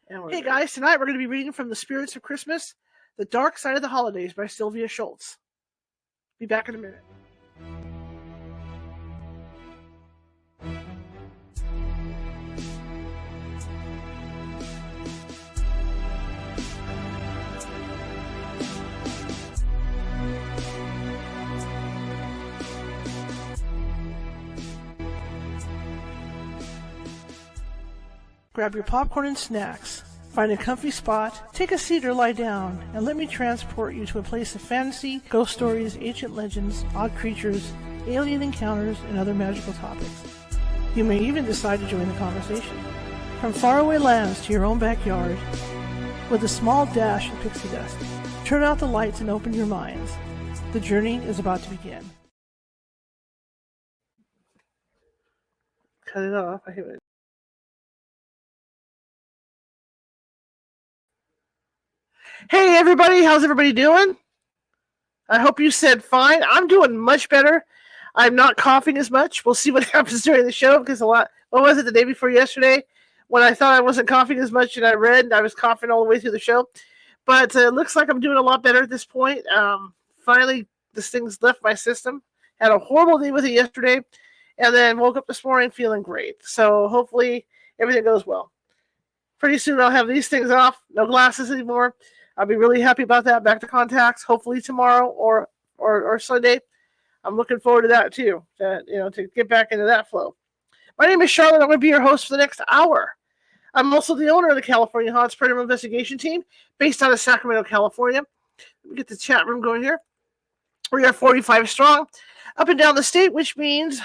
Hey guys, tonight we're going to be reading from The Spirits of Christmas, The Dark Side of the Holidays by Sylvia Shults. Be back in a minute. Grab your popcorn and snacks. Find a comfy spot, take a seat or lie down, and let me transport you to a place of fantasy, ghost stories, ancient legends, odd creatures, alien encounters, and other magical topics. You may even decide to join the conversation. From faraway lands to your own backyard, with a small dash of pixie dust, turn out the lights and open your minds. The journey is about to begin. Cut it off. I hate it. Hey everybody, how's everybody doing? I hope you said fine. I'm doing much better. I'm not coughing as much. We'll see what happens during the show because what was it, the day before yesterday when I thought I wasn't coughing as much and I read, I was coughing all the way through the show. But it looks like I'm doing a lot better at this point. Finally, this thing's left my system. Had a horrible day with it yesterday and then woke up this morning feeling great. So hopefully everything goes well. Pretty soon I'll have these things off. No glasses anymore. I'll be really happy about that. Back to contacts, hopefully tomorrow or Sunday. I'm looking forward to that too. To get back into that flow. My name is Charlotte. I'm going to be your host for the next hour. I'm also the owner of the California Haunts Paranormal Investigation Team, based out of Sacramento, California. Let me get the chat room going here. We are 45 strong, up and down the state, which means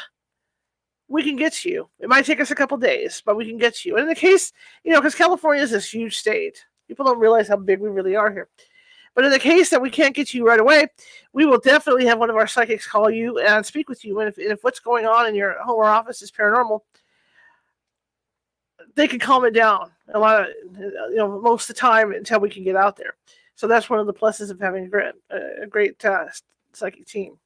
we can get to you. It might take us a couple days, but we can get to you. And in the case, because California is this huge state. People don't realize how big we really are here. But in the case that we can't get to you right away, we will definitely have one of our psychics call you and speak with you. And if what's going on in your home or office is paranormal, they can calm it down a lot of, most of the time until we can get out there. So that's one of the pluses of having a great psychic team.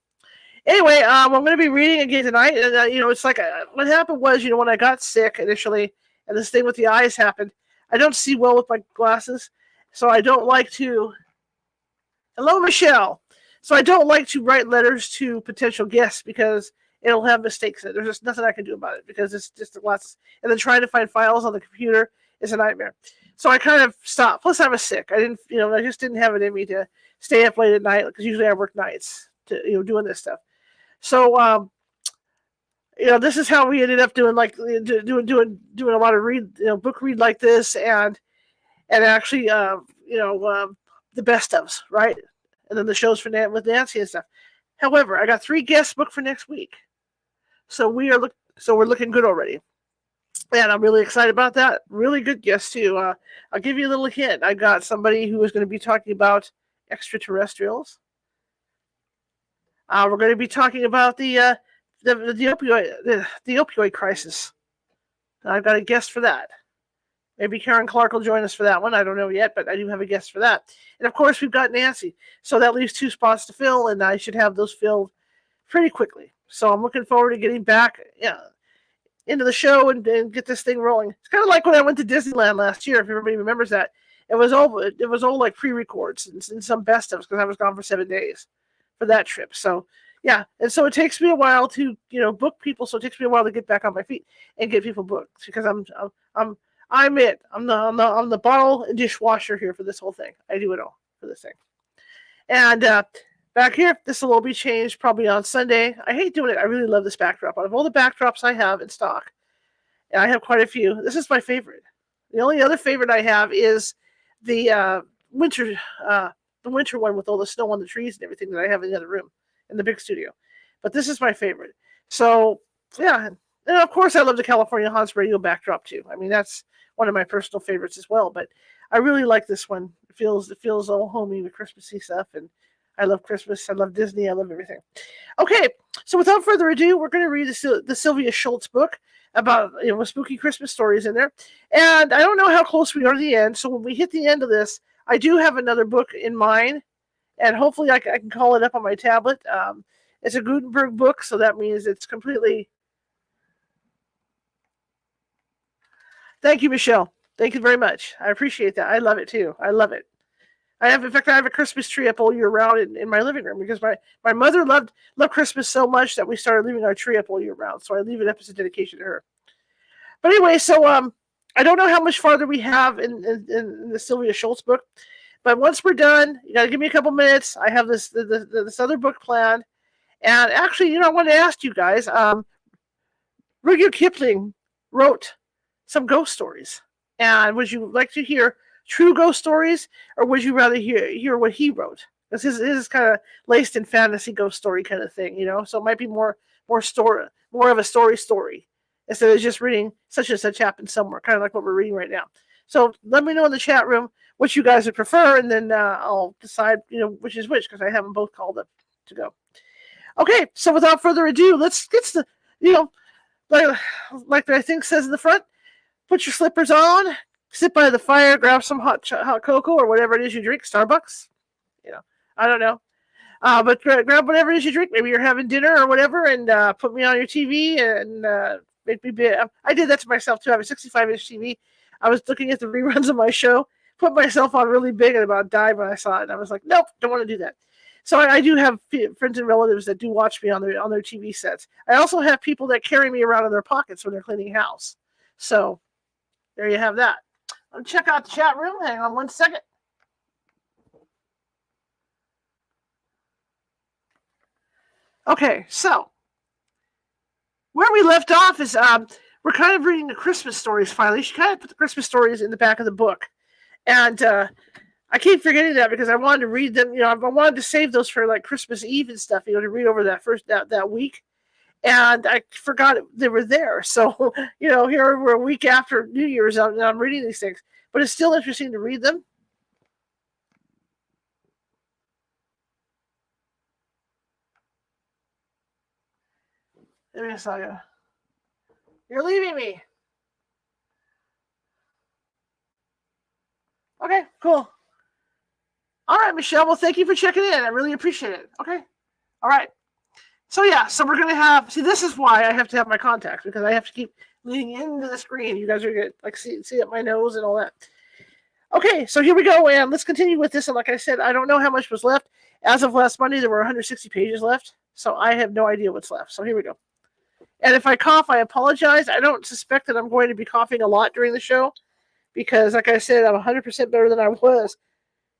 Anyway, I'm going to be reading again tonight. And, it's like what happened was, when I got sick initially and this thing with the eyes happened, I don't see well with my glasses, so I don't like to... Hello, Michelle. So I don't like to write letters to potential guests because it'll have mistakes in it. There's just nothing I can do about it because it's just lots... And then trying to find files on the computer is a nightmare. So I kind of stopped. Plus, I was sick. I didn't, I just didn't have it in me to stay up late at night because usually I work nights doing this stuff. So, this is how we ended up doing doing a lot of book read like this and actually the best ofs, right? And then the shows with Nancy and stuff. However, I got 3 guests booked for next week, so we're looking good already, and I'm really excited about that. Really good guests too. I'll give you a little hint. I got somebody who is going to be talking about extraterrestrials. We're going to be talking about the opioid crisis. I've got a guest for that. Maybe Karen Clark will join us for that one. I don't know yet, but I do have a guest for that. And of course, we've got Nancy. So that leaves 2 spots to fill, and I should have those filled pretty quickly. So I'm looking forward to getting back into the show and get this thing rolling. It's kind of like when I went to Disneyland last year, if everybody remembers that. It was all like pre-records and some best ofs because I was gone for 7 days for that trip. So yeah, and so it takes me a while to book people. So it takes me a while to get back on my feet and get people booked because I'm the bottle and dishwasher here for this whole thing. I do it all for this thing. And back here, this will all be changed probably on Sunday. I hate doing it. I really love this backdrop. Out of all the backdrops I have in stock, and I have quite a few, this is my favorite. The only other favorite I have is the winter one with all the snow on the trees and everything that I have in the other room in the big studio. But this is my favorite. So, yeah. And of course, I love the California Haunts radio backdrop too. I mean, that's one of my personal favorites as well. But I really like this one. It feels all homey with Christmassy stuff. And I love Christmas. I love Disney. I love everything. Okay, so without further ado, we're going to read the Sylvia Shults book about spooky Christmas stories in there. And I don't know how close we are to the end. So when we hit the end of this, I do have another book in mind. And hopefully I can call it up on my tablet. It's a Gutenberg book, so that means it's completely... Thank you, Michelle. Thank you very much. I appreciate that. I love it too. I love it. In fact, I have a Christmas tree up all year round in my living room because my mother loved Christmas so much that we started leaving our tree up all year round. So I leave it up as a dedication to her. But anyway, so I don't know how much farther we have in the Sylvia Shults book, but once we're done, you got to give me a couple minutes. I have this other book planned, and actually, I want to ask you guys. Rudyard Kipling wrote some ghost stories, and would you like to hear true ghost stories, or would you rather hear what he wrote? Because his is kind of laced in fantasy ghost story kind of thing, So it might be more of a story instead of just reading such and such happened somewhere, kind of like what we're reading right now. So let me know in the chat room what you guys would prefer, and then I'll decide, which is which, because I have them both called up to go. Okay, so without further ado, let's get to like I think says in the front, put your slippers on, sit by the fire, grab some hot cocoa or whatever it is you drink, Starbucks, I don't know. But grab whatever it is you drink. Maybe you're having dinner or whatever, and put me on your TV and make me big. I did that to myself too. I have a 65-inch TV. I was looking at the reruns of my show, put myself on really big, and about died when I saw it. And I was like, nope, don't want to do that. So I do have friends and relatives that do watch me on their TV sets. I also have people that carry me around in their pockets when they're cleaning house. So there you have that. I'll check out the chat room. Hang on one second. Okay, so where we left off is we're kind of reading the Christmas stories finally. She kind of put the Christmas stories in the back of the book. And I keep forgetting that because I wanted to read them. I wanted to save those for like Christmas Eve and stuff, to read over that week. And I forgot they were there. So, here we're a week after New Year's, and I'm reading these things. But it's still interesting to read them. Let me saw you. You're leaving me. Okay, cool. All right, Michelle. Well, thank you for checking in. I really appreciate it. Okay. All right. So we're going to have, this is why I have to have my contacts, because I have to keep leaning into the screen. You guys are going to see up my nose and all that. Okay, so here we go, and let's continue with this. And like I said, I don't know how much was left. As of last Monday, there were 160 pages left, so I have no idea what's left. So here we go. And if I cough, I apologize. I don't suspect that I'm going to be coughing a lot during the show, because like I said, I'm 100% better than I was.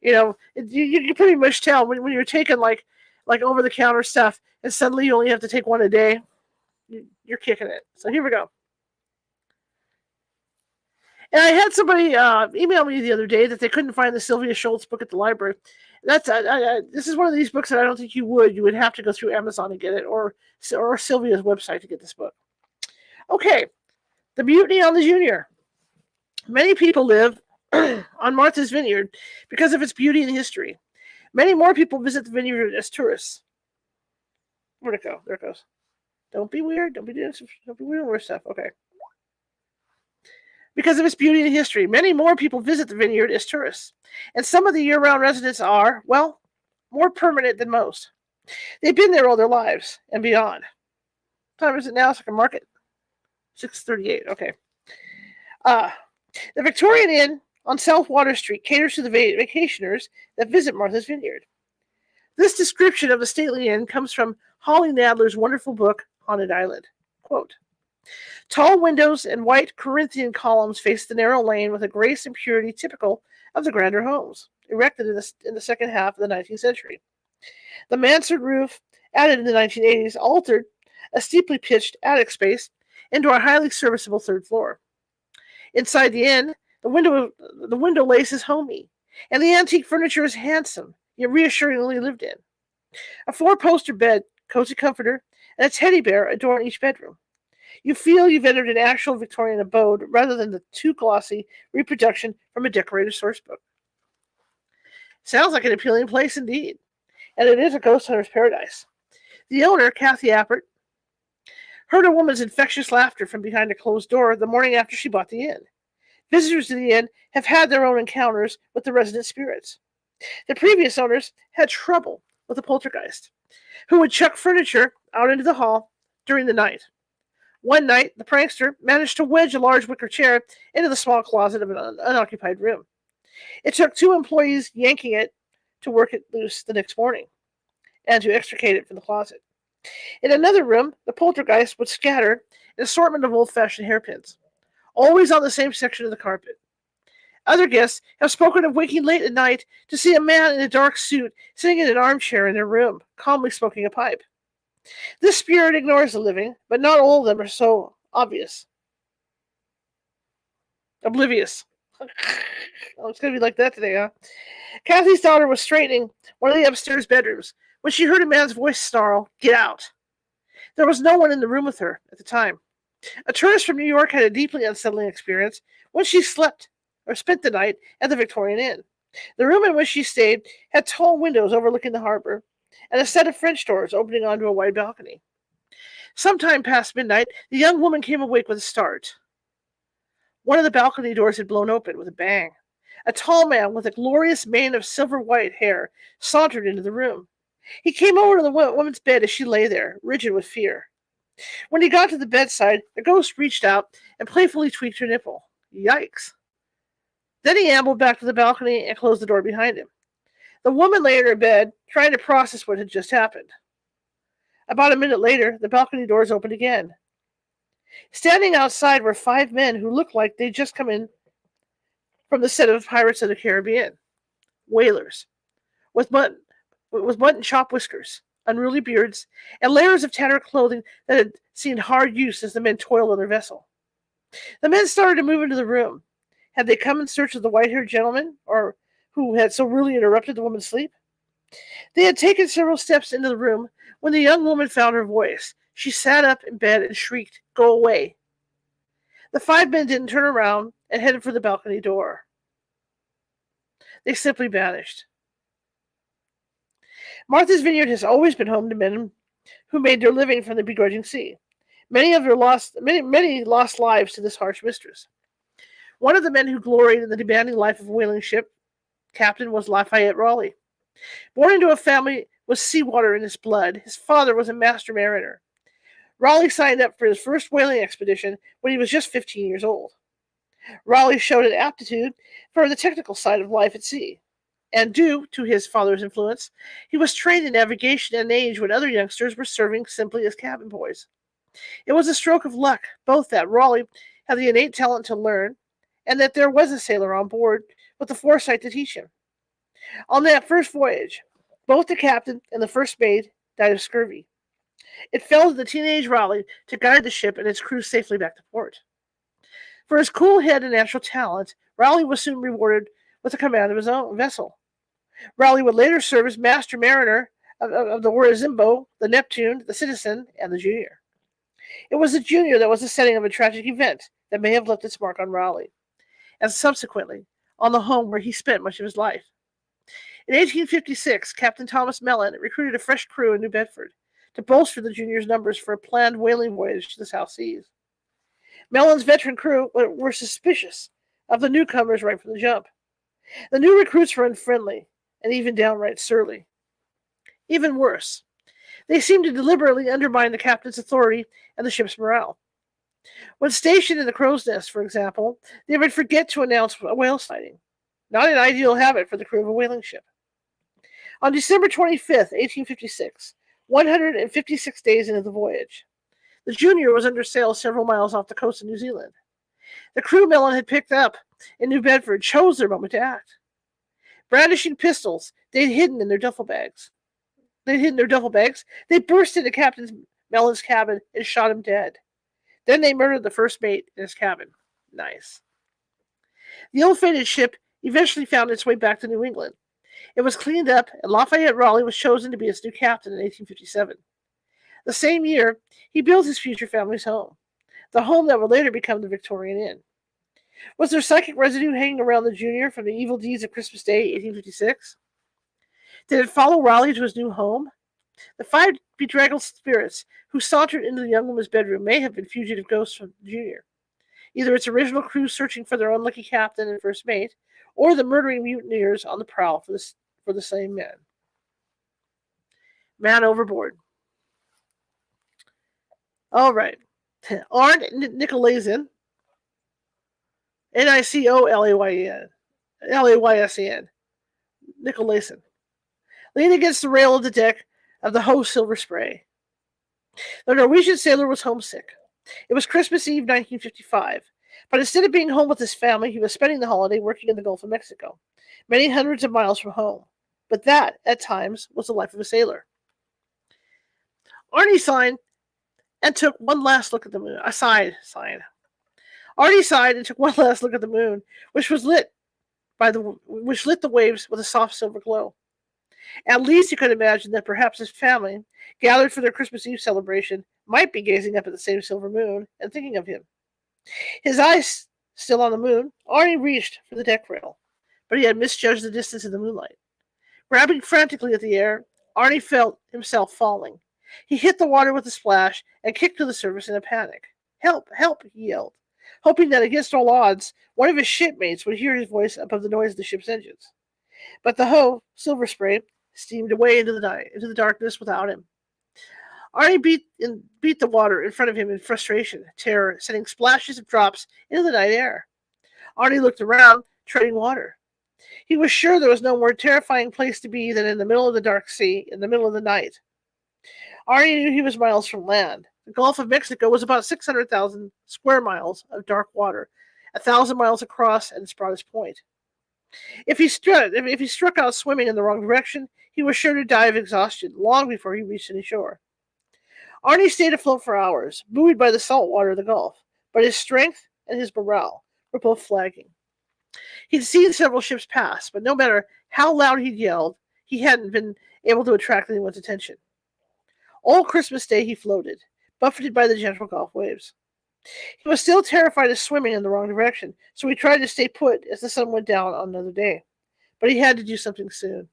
You can pretty much tell when you're taking like over-the-counter stuff, and suddenly you only have to take one a day. You're kicking it. So here we go. And I had somebody email me the other day that they couldn't find the Sylvia Shults book at the library. That's this is one of these books that I don't think you would. You would have to go through Amazon to get it, or Sylvia's website to get this book. Okay, The Mutiny on the Junior. Many people live on Martha's Vineyard because of its beauty and history. Many more people visit the vineyard as tourists. Where'd it go? There it goes. Don't be weird. Don't be doing weird stuff. Okay. Because of its beauty and history, many more people visit the vineyard as tourists. And some of the year-round residents are, well, more permanent than most. They've been there all their lives and beyond. What time is it now? It's like a market. 6:38. Okay. The Victorian Inn on South Water Street caters to the vacationers that visit Martha's Vineyard. This description of the stately inn comes from Holly Nadler's wonderful book, Haunted Island. Quote, tall windows and white Corinthian columns face the narrow lane with a grace and purity typical of the grander homes, erected in the second half of the 19th century. The mansard roof, added in the 1980s, altered a steeply pitched attic space into a highly serviceable third floor. Inside the inn, the window lace is homey, and the antique furniture is handsome, yet reassuringly lived in. A 4-poster bed, cozy comforter, and a teddy bear adorn each bedroom. You feel you've entered an actual Victorian abode rather than the too glossy reproduction from a decorated sourcebook. Sounds like an appealing place indeed, and it is a ghost hunter's paradise. The owner, Kathy Appert, heard a woman's infectious laughter from behind a closed door the morning after she bought the inn. Visitors to the inn have had their own encounters with the resident spirits. The previous owners had trouble with a poltergeist, who would chuck furniture out into the hall during the night. One night, the prankster managed to wedge a large wicker chair into the small closet of an unoccupied room. It took 2 employees yanking it to work it loose the next morning and to extricate it from the closet. In another room, the poltergeist would scatter an assortment of old-fashioned hairpins, always on the same section of the carpet. Other guests have spoken of waking late at night to see a man in a dark suit sitting in an armchair in their room, calmly smoking a pipe. This spirit ignores the living, but not all of them are so oblivious. Oh, it's going to be like that today, huh? Kathy's daughter was straightening one of the upstairs bedrooms when she heard a man's voice snarl, "Get out!" There was no one in the room with her at the time. A tourist from New York had a deeply unsettling experience when she spent the night at the Victorian Inn. The room in which she stayed had tall windows overlooking the harbor and a set of French doors opening onto a wide balcony. Sometime past midnight, the young woman came awake with a start. One of the balcony doors had blown open with a bang. A tall man with a glorious mane of silver-white hair sauntered into the room. He came over to the woman's bed as she lay there, rigid with fear. When he got to the bedside, the ghost reached out and playfully tweaked her nipple. Yikes. Then he ambled back to the balcony and closed the door behind him. The woman lay in her bed, trying to process what had just happened. About a minute later, the balcony doors opened again. Standing outside were 5 men who looked like they'd just come in from the set of Pirates of the Caribbean. Whalers. With mutton chop whiskers, unruly beards, and layers of tattered clothing that had seen hard use as the men toiled on their vessel. The men started to move into the room. Had they come in search of the white-haired gentleman, or who had so rudely interrupted the woman's sleep? They had taken several steps into the room when the young woman found her voice. She sat up in bed and shrieked, "Go away!" The 5 men didn't turn around and headed for the balcony door. They simply vanished. Martha's Vineyard has always been home to men who made their living from the begrudging sea. Many lost lives to this harsh mistress. One of the men who gloried in the demanding life of a whaling ship captain was Lafayette Raleigh. Born into a family with seawater in his blood, his father was a master mariner. Raleigh signed up for his first whaling expedition when he was just 15 years old. Raleigh showed an aptitude for the technical side of life at sea, and due to his father's influence, he was trained in navigation at an age when other youngsters were serving simply as cabin boys. It was a stroke of luck, both that Raleigh had the innate talent to learn, and that there was a sailor on board with the foresight to teach him. On that first voyage, both the captain and the first mate died of scurvy. It fell to the teenage Raleigh to guide the ship and its crew safely back to port. For his cool head and natural talent, Raleigh was soon rewarded with the command of his own vessel. Raleigh would later serve as master mariner of the Orizimbo, the Neptune, the Citizen, and the Junior. It was the Junior that was the setting of a tragic event that may have left its mark on Raleigh, and subsequently on the home where he spent much of his life. In 1856, Captain Thomas Mellon recruited a fresh crew in New Bedford to bolster the Junior's numbers for a planned whaling voyage to the South Seas. Mellon's veteran crew were suspicious of the newcomers right from the jump. The new recruits were unfriendly and even downright surly. Even worse, they seemed to deliberately undermine the captain's authority and the ship's morale. When stationed in the crow's nest, for example, they would forget to announce a whale sighting. Not an ideal habit for the crew of a whaling ship. On December 25th, 1856, 156 days into the voyage, the Junior was under sail several miles off the coast of New Zealand. The crew Mellon had picked up in New Bedford chose their moment to act. Brandishing pistols they'd hidden in their duffel bags. They burst into Captain Mellon's cabin and shot him dead. Then they murdered the first mate in his cabin. Nice. The ill-fated ship eventually found its way back to New England. It was cleaned up, and Lafayette Raleigh was chosen to be its new captain in 1857. The same year, he built his future family's home, the home that would later become the Victorian Inn. Was there psychic residue hanging around the Junior from the evil deeds of Christmas Day, 1856? Did it follow Raleigh to his new home? The 5 bedraggled spirits who sauntered into the young woman's bedroom may have been fugitive ghosts from the Junior. Either its original crew searching for their unlucky captain and first mate, or the murdering mutineers on the prowl for the same men. Man overboard. All right. Arndt Nicolaisen, Nicolaisen, Nicolaisen, leaned against the rail of the deck of the Ho Silver Spray. The Norwegian sailor was homesick. It was Christmas Eve, 1955, but instead of being home with his family, he was spending the holiday working in the Gulf of Mexico, many hundreds of miles from home. But that, at times, was the life of a sailor. Arnie sighed and took one last look at the moon. Arnie sighed and took one last look at the moon, which lit the waves with a soft silver glow. At least he could imagine that perhaps his family, gathered for their Christmas Eve celebration, might be gazing up at the same silver moon and thinking of him. His eyes still on the moon, Arnie reached for the deck rail, but he had misjudged the distance in the moonlight. Grabbing frantically at the air, Arnie felt himself falling. He hit the water with a splash and kicked to the surface in a panic. "Help! Help!" he yelled, hoping that against all odds, one of his shipmates would hear his voice above the noise of the ship's engines. But the Ho Silver Spray steamed away into the darkness without him. Arnie beat the water in front of him in frustration, terror, sending splashes of drops into the night air. Arnie looked around, treading water. He was sure there was no more terrifying place to be than in the middle of the dark sea, in the middle of the night. Arnie knew he was miles from land. The Gulf of Mexico was about 600,000 square miles of dark water, 1,000 miles across at its broadest point. If he struck out swimming in the wrong direction, he was sure to die of exhaustion long before he reached any shore. Arnie stayed afloat for hours, buoyed by the salt water of the Gulf, but his strength and his morale were both flagging. He'd seen several ships pass, but no matter how loud he'd yelled, he hadn't been able to attract anyone's attention. All Christmas Day he floated, buffeted by the gentle Gulf waves. He was still terrified of swimming in the wrong direction, so he tried to stay put as the sun went down on another day. But he had to do something soon.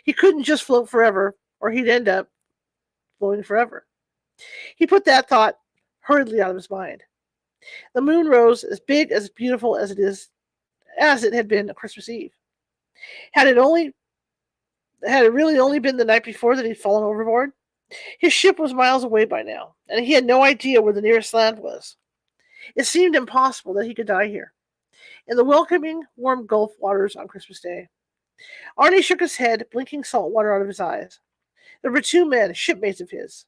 He couldn't just float forever, or he'd end up floating forever. He put that thought hurriedly out of his mind. The moon rose as big, as beautiful as it had been on Christmas Eve. Had it really only been the night before that he'd fallen overboard? His ship was miles away by now, and he had no idea where the nearest land was. It seemed impossible that he could die here, in the welcoming, warm Gulf waters on Christmas Day. Arnie shook his head, blinking salt water out of his eyes. There were two men, shipmates of his,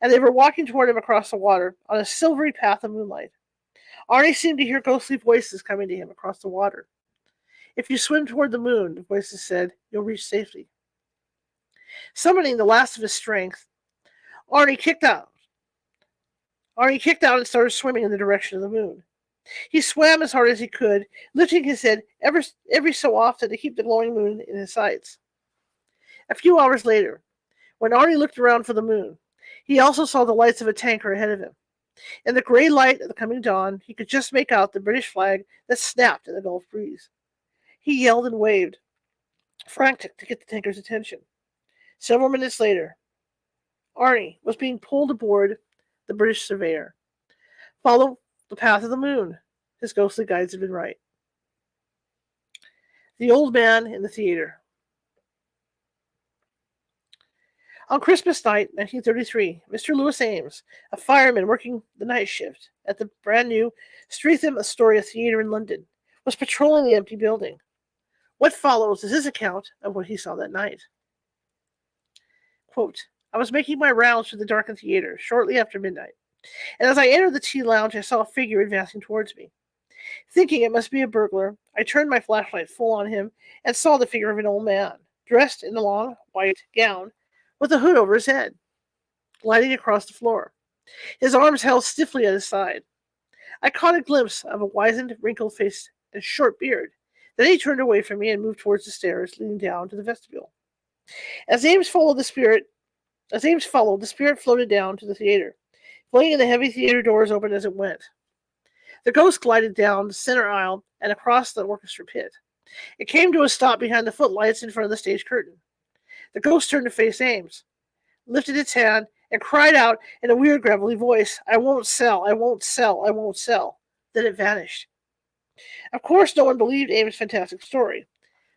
and they were walking toward him across the water on a silvery path of moonlight. Arnie seemed to hear ghostly voices coming to him across the water. "If you swim toward the moon," the voices said, "you'll reach safety." Summoning the last of his strength, Arnie kicked out and started swimming in the direction of the moon. He swam as hard as he could, lifting his head every so often to keep the glowing moon in his sights. A few hours later, when Arnie looked around for the moon, he also saw the lights of a tanker ahead of him. In the gray light of the coming dawn, he could just make out the British flag that snapped in the Gulf breeze. He yelled and waved, frantic to get the tanker's attention. Several minutes later, Arnie was being pulled aboard the British surveyor. Follow the path of the moon. His ghostly guides had been right. The Old Man in the Theater. On Christmas night, 1933, Mr. Louis Ames, a fireman working the night shift at the brand new Streatham Astoria Theatre in London, was patrolling the empty building. What follows is his account of what he saw that night. Quote, "I was making my rounds through the darkened theater shortly after midnight, and as I entered the tea lounge, I saw a figure advancing towards me. Thinking it must be a burglar, I turned my flashlight full on him and saw the figure of an old man, dressed in a long white gown with a hood over his head, gliding across the floor, his arms held stiffly at his side. I caught a glimpse of a wizened, wrinkled face and short beard. Then he turned away from me and moved towards the stairs leading down to the vestibule. As Ames followed, the spirit floated down to the theater, flinging the heavy theater doors open as it went. The ghost glided down the center aisle and across the orchestra pit. It came to a stop behind the footlights in front of the stage curtain. The ghost turned to face Ames, lifted its hand, and cried out in a weird, gravelly voice, 'I won't sell, I won't sell, I won't sell.' Then it vanished. Of course, no one believed Ames' fantastic story,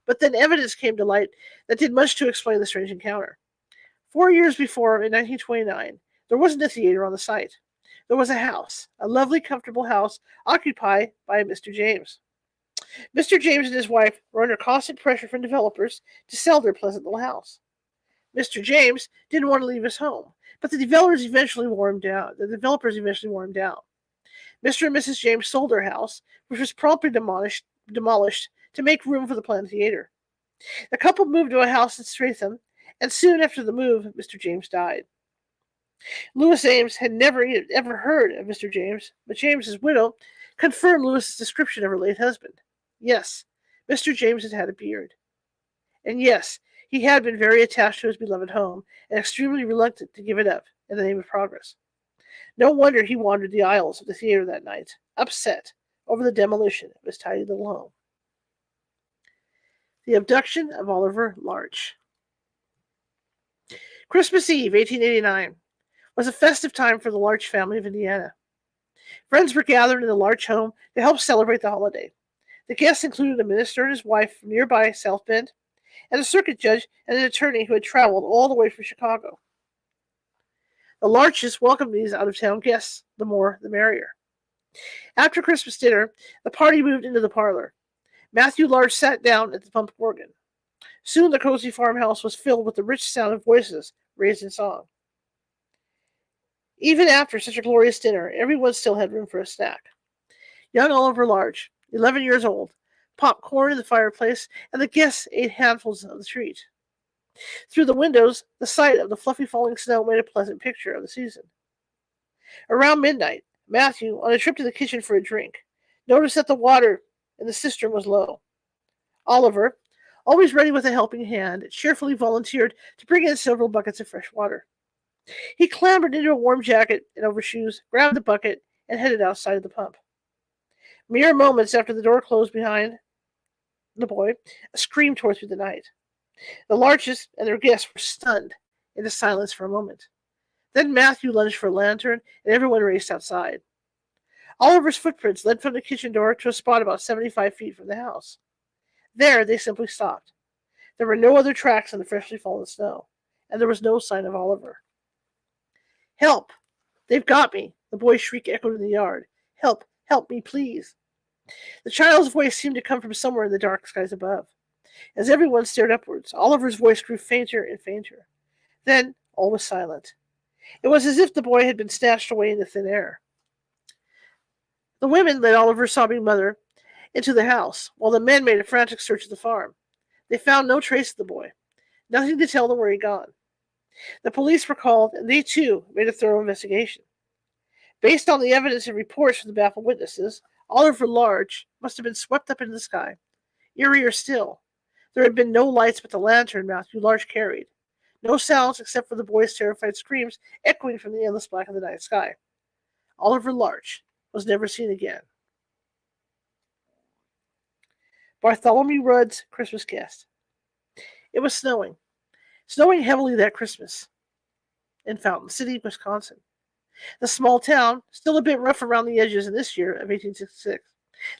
but then evidence came to light that did much to explain the strange encounter. 4 years before, in 1929, there wasn't a theater on the site. there was a house, a lovely, comfortable house occupied by Mr. James. Mr. James and his wife were under constant pressure from developers to sell their pleasant little house. Mr. James didn't want to leave his home, but the developers eventually wore him down. Mr. and Mrs. James sold their house, which was promptly demolished to make room for the planned theater. The couple moved to a house in Streatham, and soon after the move, Mr. James died. Louis Ames had never ever heard of Mr. James, but James's widow confirmed Louis's description of her late husband. Yes, Mr. James had had a beard. And yes, he had been very attached to his beloved home and extremely reluctant to give it up in the name of progress. No wonder he wandered the aisles of the theater that night, upset over the demolition of his tidy little home. The abduction of Oliver Larch. Christmas Eve, 1889, was a festive time for the Larch family of Indiana. Friends were gathered in the Larch home to help celebrate the holiday. The guests included a minister and his wife from nearby South Bend, and a circuit judge and an attorney who had traveled all the way from Chicago. The Larches welcomed these out-of-town guests, the more the merrier. After Christmas dinner, the party moved into the parlor. Matthew Larch sat down at the pump organ. Soon the cozy farmhouse was filled with the rich sound of voices raised in song. Even after such a glorious dinner, everyone still had room for a snack. Young Oliver Larch, 11 years old, popped corn in the fireplace, and the guests ate handfuls of the treat. Through the windows, the sight of the fluffy falling snow made a pleasant picture of the season. Around midnight, Matthew, on a trip to the kitchen for a drink, noticed that the water in the cistern was low. Oliver, always ready with a helping hand, cheerfully volunteered to bring in several buckets of fresh water. He clambered into a warm jacket and overshoes, grabbed the bucket, and headed outside of the pump. Mere moments after the door closed behind the boy, a scream tore through the night. The Larches and their guests were stunned into silence for a moment. Then Matthew lunged for a lantern, and everyone raced outside. Oliver's footprints led from the kitchen door to a spot about 75 feet from the house. There they simply stopped. There were no other tracks in the freshly fallen snow, and there was no sign of Oliver. "Help! They've got me!" the boy's shriek echoed in the yard. "Help! Help me, please!" The child's voice seemed to come from somewhere in the dark skies above. As everyone stared upwards, Oliver's voice grew fainter and fainter. Then all was silent. It was as if the boy had been snatched away into thin air. The women led Oliver's sobbing mother into the house, while the men made a frantic search of the farm. They found no trace of the boy, nothing to tell them where he'd gone. The police were called, and they too made a thorough investigation. Based on the evidence and reports from the baffled witnesses, Oliver Larch must have been swept up into the sky. Eerier still, there had been no lights but the lantern Matthew Larch carried. No sounds except for the boy's terrified screams echoing from the endless black of the night sky. Oliver Larch was never seen again. Bartholomew Rudd's Christmas Guest. It was snowing heavily that Christmas in Fountain City, Wisconsin. The small town, still a bit rough around the edges in this year of 1866,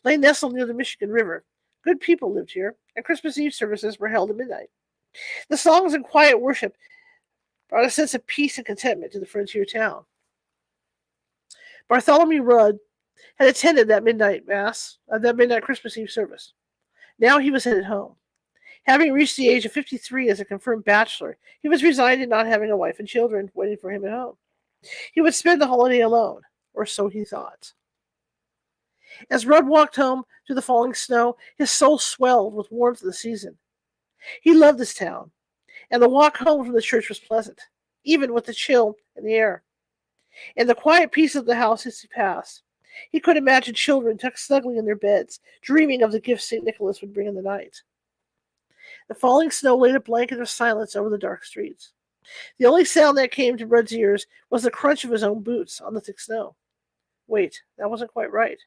lay nestled near the Michigan River. Good people lived here, and Christmas Eve services were held at midnight. The songs and quiet worship brought a sense of peace and contentment to the frontier town. Bartholomew Rudd had attended that midnight Christmas Eve service. Now he was headed home. Having reached the age of 53 as a confirmed bachelor, he was resigned in not having a wife and children waiting for him at home. He would spend the holiday alone, or so he thought. As Rudd walked home through the falling snow, his soul swelled with warmth of the season. He loved this town, and the walk home from the church was pleasant, even with the chill in the air. In the quiet peace of the house as he passed, he could imagine children tucked snugly in their beds, dreaming of the gifts St. Nicholas would bring in the night. The falling snow laid a blanket of silence over the dark streets. The only sound that came to Rudd's ears was the crunch of his own boots on the thick snow. Wait, that wasn't quite right.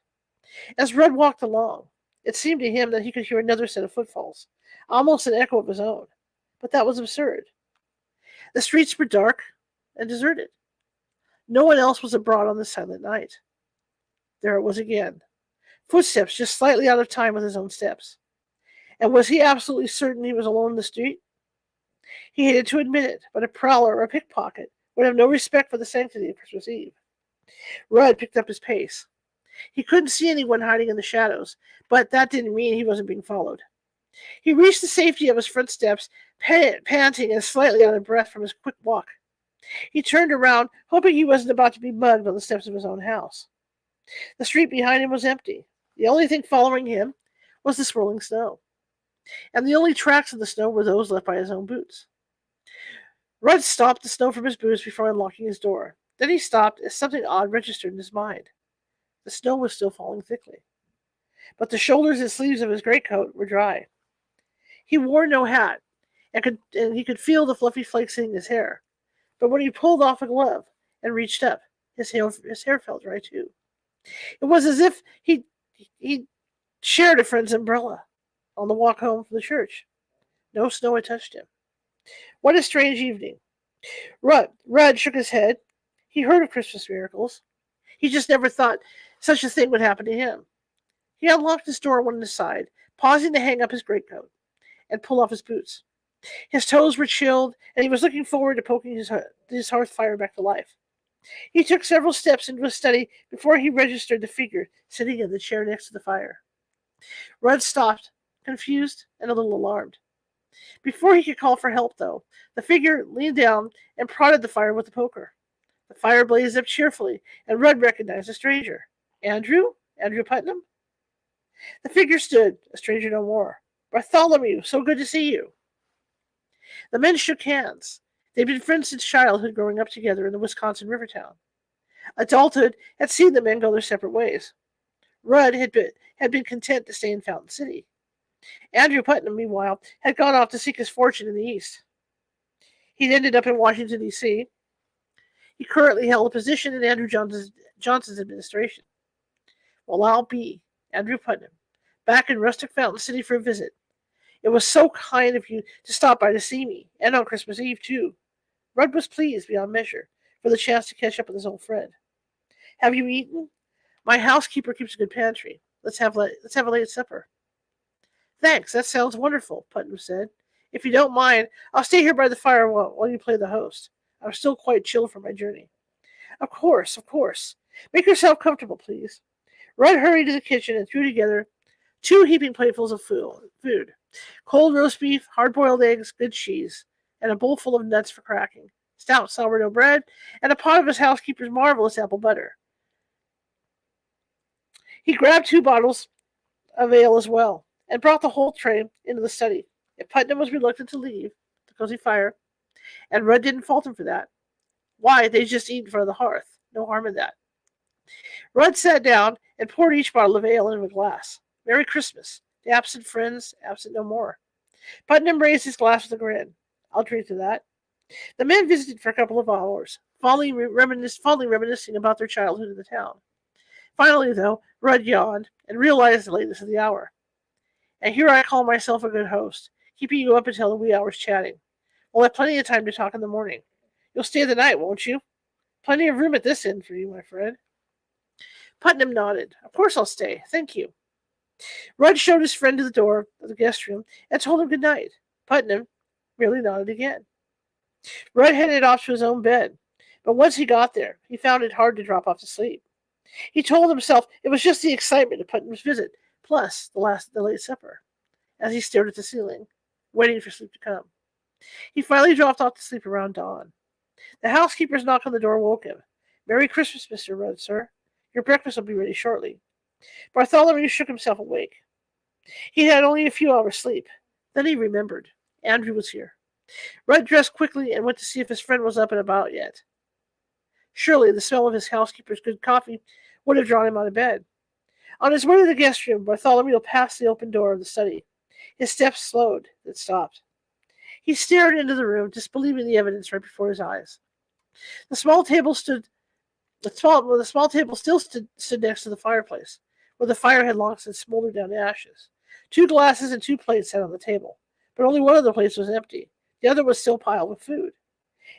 As Rudd walked along, it seemed to him that he could hear another set of footfalls, almost an echo of his own. But that was absurd. The streets were dark and deserted. No one else was abroad on this silent night. There it was again. Footsteps just slightly out of time with his own steps. And was he absolutely certain he was alone in the street? He hated to admit it, but a prowler or a pickpocket would have no respect for the sanctity of Christmas Eve. Rudd picked up his pace. He couldn't see anyone hiding in the shadows, but that didn't mean he wasn't being followed. He reached the safety of his front steps, panting and slightly out of breath from his quick walk. He turned around, hoping he wasn't about to be mugged on the steps of his own house. The street behind him was empty. The only thing following him was the swirling snow, and the only tracks in the snow were those left by his own boots. Rudd stomped the snow from his boots before unlocking his door. Then he stopped as something odd registered in his mind. The snow was still falling thickly, but the shoulders and sleeves of his greatcoat were dry. He wore no hat, and he could feel the fluffy flakes hitting his hair. But when he pulled off a glove and reached up, his hair felt dry too. It was as if he shared a friend's umbrella on the walk home from the church. No snow had touched him. What a strange evening. Rudd shook his head. He heard of Christmas miracles. He just never thought such a thing would happen to him. He unlocked his door and went inside, pausing to hang up his greatcoat and pull off his boots. His toes were chilled, and he was looking forward to poking his hearth fire back to life. He took several steps into his study before he registered the figure sitting in the chair next to the fire. Rudd stopped, confused and a little alarmed. Before he could call for help, though, the figure leaned down and prodded the fire with the poker. The fire blazed up cheerfully, and Rudd recognized a stranger. Andrew Putnam? The figure stood, a stranger no more. Bartholomew, so good to see you. The men shook hands. They'd been friends since childhood, growing up together in the Wisconsin river town. Adulthood had seen the men go their separate ways. Rudd had been content to stay in Fountain City. Andrew Putnam, meanwhile, had gone off to seek his fortune in the East. He'd ended up in Washington, D.C. He currently held a position in Andrew Johnson's administration. Well, I'll be Andrew Putnam, back in rustic Fountain City for a visit. It was so kind of you to stop by to see me, and on Christmas Eve, too. Rudd was pleased beyond measure for the chance to catch up with his old friend. Have you eaten? My housekeeper keeps a good pantry. Let's have a late supper. Thanks, that sounds wonderful, Putnam said. If you don't mind, I'll stay here by the fire while you play the host. I'm still quite chilled from my journey. Of course. Make yourself comfortable, please. Rudd hurried to the kitchen and threw together 2 heaping platefuls of food. Cold roast beef, hard-boiled eggs, good cheese, and a bowl full of nuts for cracking, stout sourdough bread, and a pot of his housekeeper's marvelous apple butter. He grabbed 2 bottles of ale as well, and brought the whole tray into the study. If Putnam was reluctant to leave the cozy fire, and Rudd didn't fault him for that, why, they just eat in front of the hearth. No harm in that. Rudd sat down and poured each bottle of ale into a glass. Merry Christmas. The absent friends, absent no more. Putnam raised his glass with a grin. I'll drink to that. The men visited for a couple of hours, fondly reminiscing about their childhood in the town. Finally, though, Rudd yawned and realized the lateness of the hour. And here I call myself a good host, keeping you up until the wee hours chatting. We'll have plenty of time to talk in the morning. You'll stay the night, won't you? Plenty of room at this inn for you, my friend. Putnam nodded. Of course I'll stay. Thank you. Rudd showed his friend to the door of the guest room and told him good night. Putnam merely nodded again. Rudd headed off to his own bed, but once he got there, he found it hard to drop off to sleep. He told himself it was just the excitement of Putnam's visit, plus the late supper, as he stared at the ceiling, waiting for sleep to come. He finally dropped off to sleep around dawn. The housekeeper's knock on the door woke him. Merry Christmas, Mr. Rudd, sir. Your breakfast will be ready shortly. Bartholomew shook himself awake. He had only a few hours' sleep. Then he remembered. Andrew was here. Rudd dressed quickly and went to see if his friend was up and about yet. Surely the smell of his housekeeper's good coffee would have drawn him out of bed. On his way to the guest room, Bartholomew passed the open door of the study. His steps slowed, then stopped. He stared into the room, disbelieving the evidence right before his eyes. The small table still stood next to the fireplace, where the fire had long since smoldered down to ashes. 2 glasses and 2 plates sat on the table, but only one of the plates was empty. The other was still piled with food,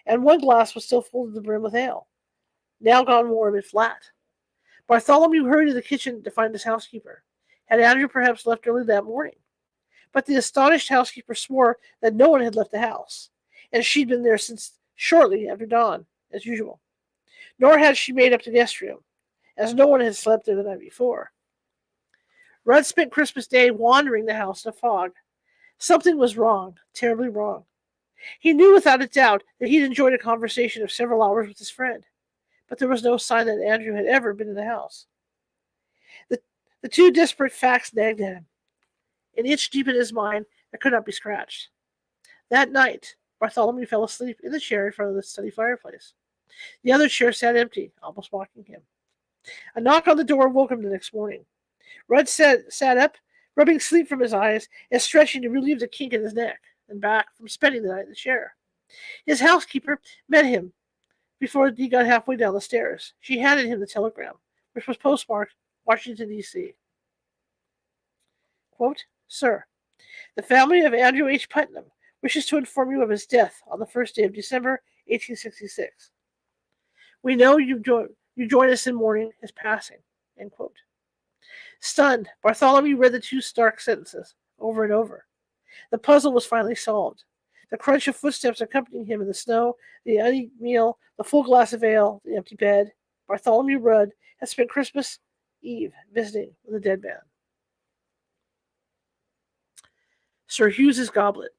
and 1 glass was still full to the brim with ale, now gone warm and flat. Bartholomew hurried to the kitchen to find his housekeeper. Had Andrew perhaps left early that morning? But the astonished housekeeper swore that no one had left the house, and she'd been there since shortly after dawn, as usual. nor had she made up the guest room, as no one had slept there the night before. Rudd spent Christmas Day wandering the house in a fog. Something was wrong, terribly wrong. He knew without a doubt that he'd enjoyed a conversation of several hours with his friend, but there was no sign that Andrew had ever been in the house. The two disparate facts nagged at him. An itch deep in his mind that could not be scratched. That night, Bartholomew fell asleep in the chair in front of the study fireplace. The other chair sat empty, almost mocking him. A knock on the door woke him the next morning. Rudd sat up, rubbing sleep from his eyes and stretching to relieve the kink in his neck and back from spending the night in the chair. His housekeeper met him before he got halfway down the stairs. She handed him the telegram, which was postmarked Washington, D.C. Quote, Sir, the family of Andrew H. Putnam wishes to inform you of his death on the 1st day of December, 1866. We know you join us in mourning his passing. End quote. Stunned, Bartholomew read the two stark sentences over and over. The puzzle was finally solved. The crunch of footsteps accompanying him in the snow, the uneaten meal, the full glass of ale, the empty bed. Bartholomew Rudd had spent Christmas Eve visiting with a dead man. Sir Hughes's Goblet.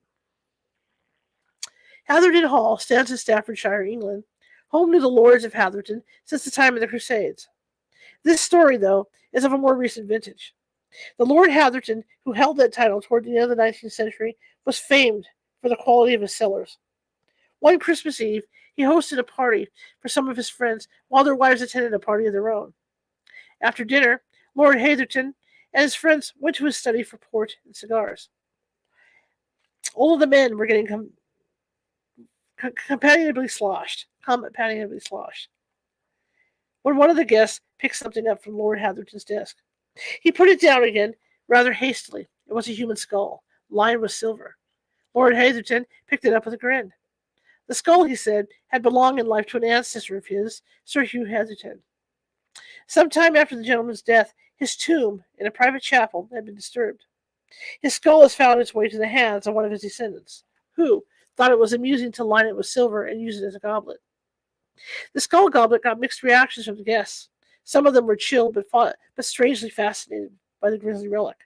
Hatherton Hall stands in Staffordshire, England, home to the lords of Hatherton since the time of the Crusades. This story, though, is of a more recent vintage. The Lord Hatherton, who held that title toward the end of the 19th century, was famed for the quality of his cellars. One Christmas Eve, he hosted a party for some of his friends while their wives attended a party of their own. After dinner, Lord Hatherton and his friends went to his study for port and cigars. All of the men were getting companionably sloshed. When one of the guests picked something up from Lord Hatherton's desk, he put it down again rather hastily. It was a human skull, lined with silver. Lord Hatherton picked it up with a grin. The skull, he said, had belonged in life to an ancestor of his, Sir Hugh Hatherton. Some time after the gentleman's death, his tomb in a private chapel had been disturbed. His skull has found its way to the hands of one of his descendants, who thought it was amusing to line it with silver and use it as a goblet. The skull goblet got mixed reactions from the guests. Some of them were chilled but strangely fascinated by the grisly relic.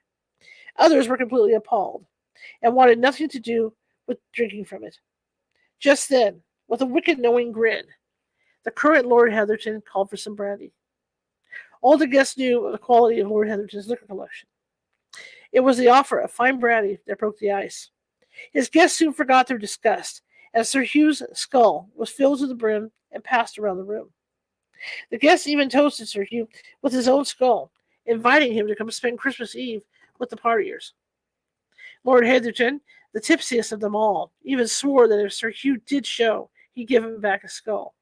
Others were completely appalled and wanted nothing to do with drinking from it. Just then, with a wicked knowing grin, the current Lord Hatherton called for some brandy. All the guests knew of the quality of Lord Hatherton's liquor collection. It was the offer of fine brandy that broke the ice. His guests soon forgot their disgust, as Sir Hugh's skull was filled to the brim and passed around the room. The guests even toasted Sir Hugh with his own skull, inviting him to come spend Christmas Eve with the partiers. Lord Hatherton, the tipsiest of them all, even swore that if Sir Hugh did show, he'd give him back his skull.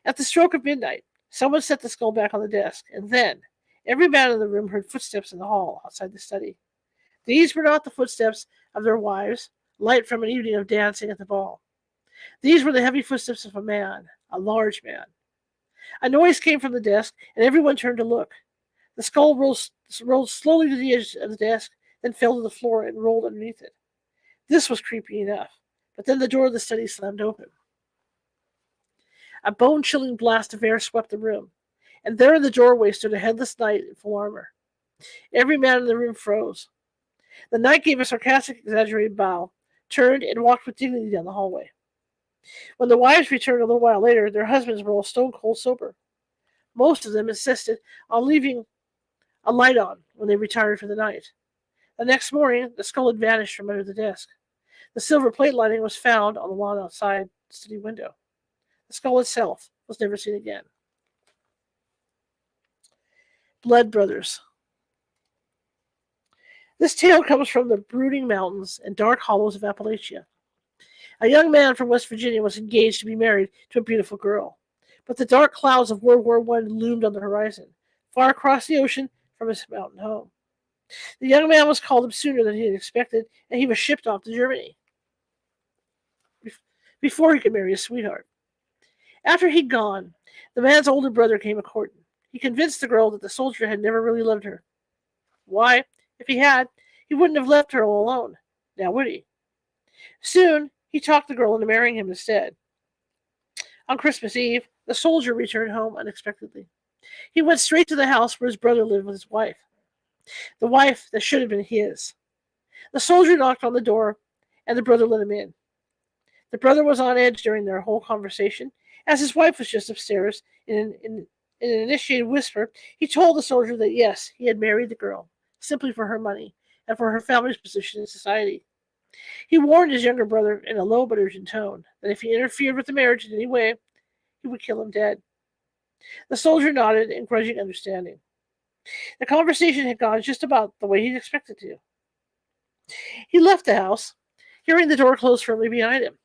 At the stroke of midnight, someone set the skull back on the desk, and then every man in the room heard footsteps in the hall outside the study. These were not the footsteps of their wives, light from an evening of dancing at the ball. These were the heavy footsteps of a man, a large man. A noise came from the desk, and everyone turned to look. The skull rolled slowly to the edge of the desk, then fell to the floor and rolled underneath it. This was creepy enough, but then the door of the study slammed open. A bone-chilling blast of air swept the room, and there in the doorway stood a headless knight in full armor. Every man in the room froze. The knight gave a sarcastic, exaggerated bow, turned, and walked with dignity down the hallway. When the wives returned a little while later, their husbands were all stone-cold sober. Most of them insisted on leaving a light on when they retired for the night. The next morning, the skull had vanished from under the desk. The silver plate lining was found on the lawn outside the study window. The skull itself was never seen again. Blood Brothers. This tale comes from the brooding mountains and dark hollows of Appalachia. A young man from West Virginia was engaged to be married to a beautiful girl, but the dark clouds of World War I loomed on the horizon, far across the ocean from his mountain home. The young man was called up sooner than he had expected, and he was shipped off to Germany before he could marry his sweetheart. After he'd gone, the man's older brother came a-courting. He convinced the girl that the soldier had never really loved her. Why, if he had, he wouldn't have left her all alone, now would he? Soon, he talked the girl into marrying him instead. On Christmas Eve, The soldier returned home unexpectedly. He went straight to the house where his brother lived with his wife, the wife that should have been his. The soldier knocked on the door, and the brother let him in. The brother was on edge during their whole conversation, as his wife was just upstairs. In an initiated whisper, he told the soldier that yes, he had married the girl, simply for her money and for her family's position in society. He warned his younger brother in a low but urgent tone that if he interfered with the marriage in any way, he would kill him dead. The soldier nodded in grudging understanding. The conversation had gone just about the way he'd expected to. He left the house, hearing the door close firmly behind him.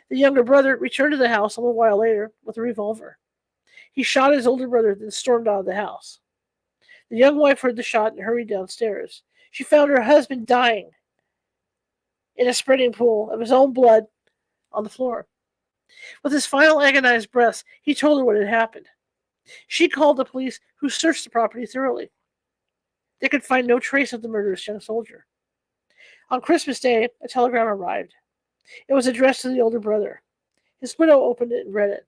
The younger brother returned to the house a little while later with a revolver. He shot his older brother, then stormed out of the house. The young wife heard the shot and hurried downstairs. She found her husband dying in a spreading pool of his own blood on the floor. With his final agonized breaths, he told her what had happened. She called the police, who searched the property thoroughly. They could find no trace of the murderous young soldier. On Christmas Day, a telegram arrived. It was addressed to the older brother. His widow opened it and read it.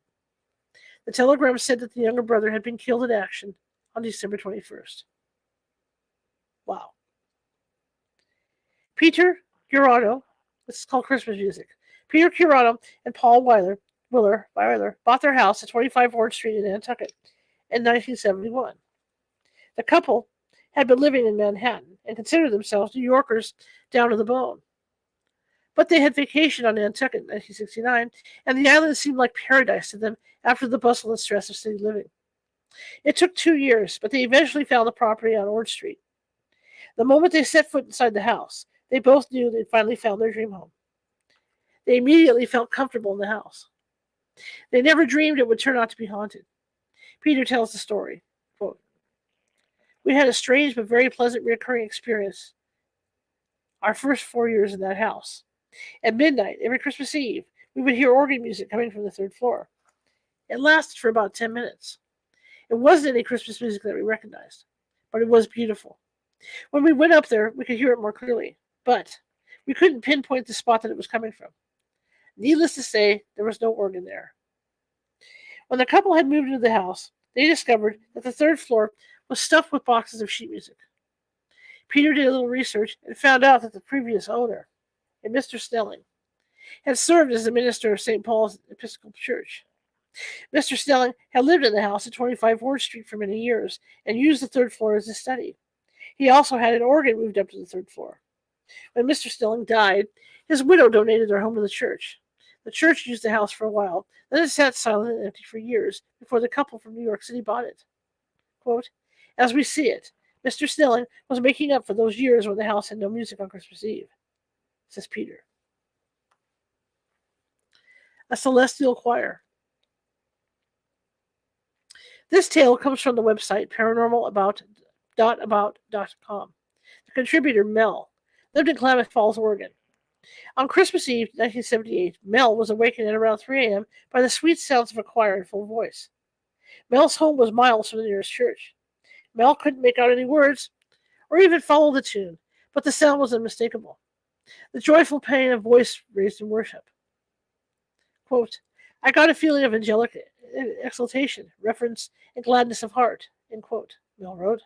The telegram said that the younger brother had been killed in action on December 21st. Wow. Peter Curado, this is called Christmas music. Peter Curado and Paul Willer bought their house at 25 Orange Street in Nantucket in 1971. The couple had been living in Manhattan and considered themselves New Yorkers down to the bone. But they had vacationed on Nantucket in 1969, and the island seemed like paradise to them after the bustle and stress of city living. It took 2 years, but they eventually found the property on Orange Street. The moment they set foot inside the house, they both knew they'd finally found their dream home. They immediately felt comfortable in the house. They never dreamed it would turn out to be haunted. Peter tells the story. Quote, "We had a strange but very pleasant recurring experience our first 4 years in that house. At midnight, every Christmas Eve, we would hear organ music coming from the third floor. It lasted for about 10 minutes. It wasn't any Christmas music that we recognized, but it was beautiful. When we went up there, we could hear it more clearly, but we couldn't pinpoint the spot that it was coming from. Needless to say, there was no organ there. When the couple had moved into the house, they discovered that the third floor was stuffed with boxes of sheet music. Peter did a little research and found out that the previous owner, a Mr. Snelling, had served as the minister of St. Paul's Episcopal Church. Mr. Snelling had lived in the house at 25 Ward Street for many years and used the third floor as his study. He also had an organ moved up to the third floor. When Mr. Snelling died, his widow donated their home to the church. The church used the house for a while, then it sat silent and empty for years before the couple from New York City bought it. Quote, as we see it, Mr. Snelling was making up for those years when the house had no music on Christmas Eve, says Peter. A Celestial Choir. This tale comes from the website paranormalabout.com. The contributor, Mel, lived in Klamath Falls, Oregon. On Christmas Eve, 1978, Mel was awakened at around 3 a.m. by the sweet sounds of a choir in full voice. Mel's home was miles from the nearest church. Mel couldn't make out any words or even follow the tune, but the sound was unmistakable. The joyful pain of voice raised in worship. Quote, I got a feeling of angelic exultation, reverence, and gladness of heart, end quote, Mel wrote.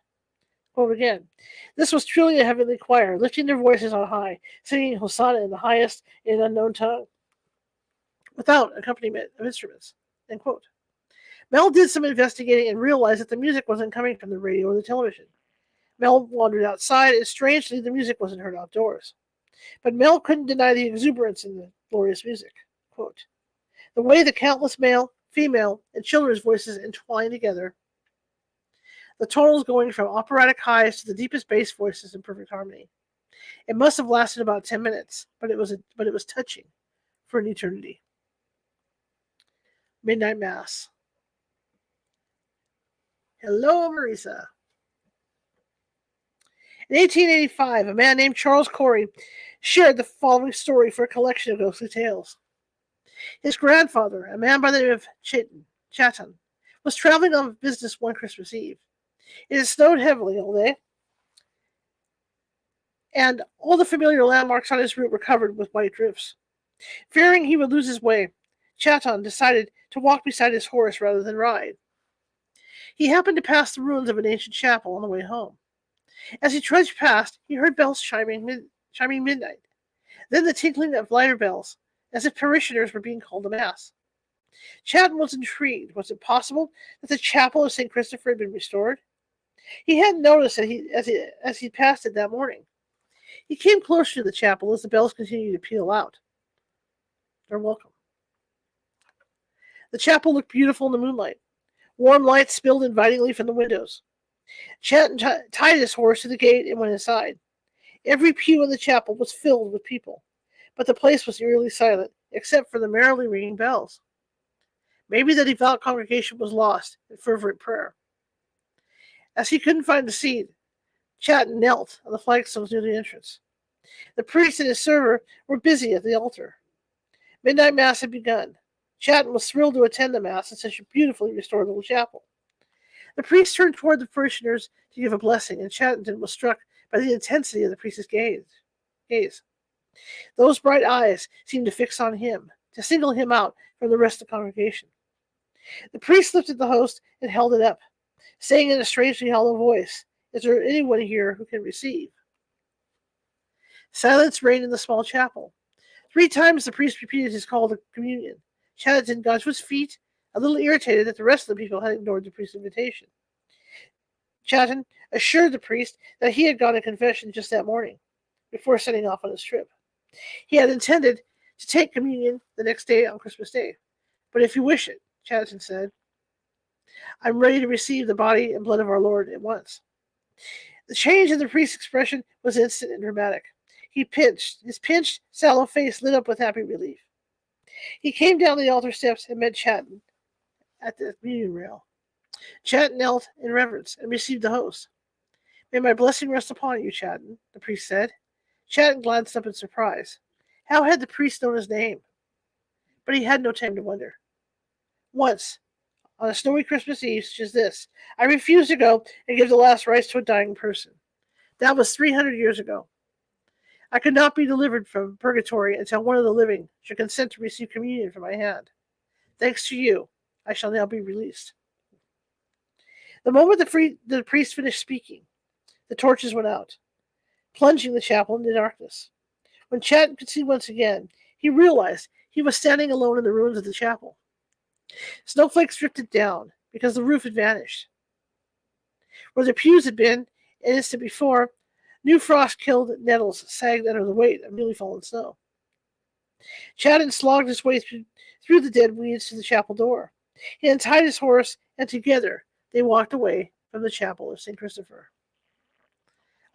Quote again, this was truly a heavenly choir, lifting their voices on high, singing Hosanna in the highest in an unknown tongue, without accompaniment of instruments, end quote. Mel did some investigating and realized that the music wasn't coming from the radio or the television. Mel wandered outside, and strangely, the music wasn't heard outdoors. But Mel couldn't deny the exuberance in the glorious music. Quote, the way the countless male, female, and children's voices entwined together, the tonals going from operatic highs to the deepest bass voices in perfect harmony. It must have lasted about 10 minutes, but it was touching for an eternity. Midnight Mass. Hello, Marisa. In 1885, a man named Charles Corey shared the following story for a collection of ghostly tales. His grandfather, a man by the name of Chatham, was traveling on business one Christmas Eve. It had snowed heavily all day, and all the familiar landmarks on his route were covered with white drifts. Fearing he would lose his way, Chatham decided to walk beside his horse rather than ride. He happened to pass the ruins of an ancient chapel on the way home. As he trudged past, he heard bells chiming midnight, then the tinkling of lighter bells, as if parishioners were being called to Mass. Chadden was intrigued. Was it possible that the chapel of St. Christopher had been restored? He hadn't noticed it as he passed it that morning. He came closer to the chapel as the bells continued to peal out. They're welcome. The chapel looked beautiful in the moonlight. Warm light spilled invitingly from the windows. Chadden tied his horse to the gate and went inside. Every pew in the chapel was filled with people, but the place was eerily silent, except for the merrily ringing bells. Maybe the devout congregation was lost in fervent prayer. As he couldn't find a seat, Chadden knelt on the flagstones near the entrance. The priest and his server were busy at the altar. Midnight Mass had begun. Chadden was thrilled to attend the Mass in such a beautifully restored little chapel. The priest turned toward the parishioners to give a blessing, and Chadden was struck by the intensity of the priest's gaze. Those bright eyes seemed to fix on him, to single him out from the rest of the congregation. The priest lifted the host and held it up, saying in a strangely hollow voice, "Is there anyone here who can receive?" Silence reigned in the small chapel. 3 times the priest repeated his call to communion. Chadden got to his feet, a little irritated that the rest of the people had ignored the priest's invitation. Chadden assured the priest that he had gone to confession just that morning, before setting off on his trip. He had intended to take communion the next day on Christmas Day. "But if you wish it," Chadden said, "I'm ready to receive the body and blood of our Lord at once." The change in the priest's expression was instant and dramatic. His pinched, sallow face lit up with happy relief. He came down the altar steps and met Chadden at the communion rail. Chadden knelt in reverence and received the host. "May my blessing rest upon you, Chadden," the priest said. Chadden glanced up in surprise. How had the priest known his name? But he had no time to wonder. "Once, on a snowy Christmas Eve such as this, I refused to go and give the last rites to a dying person. That was 300 years ago. I could not be delivered from purgatory until one of the living should consent to receive communion from my hand. Thanks to you, I shall now be released." The moment the priest finished speaking, the torches went out, plunging the chapel into darkness. When Chadden could see once again, he realized he was standing alone in the ruins of the chapel. Snowflakes drifted down because the roof had vanished. Where the pews had been, an instant before, new frost-killed nettles sagged under the weight of newly fallen snow. Chadden slogged his way through the dead weeds to the chapel door. He untied his horse, and together they walked away from the chapel of St. Christopher.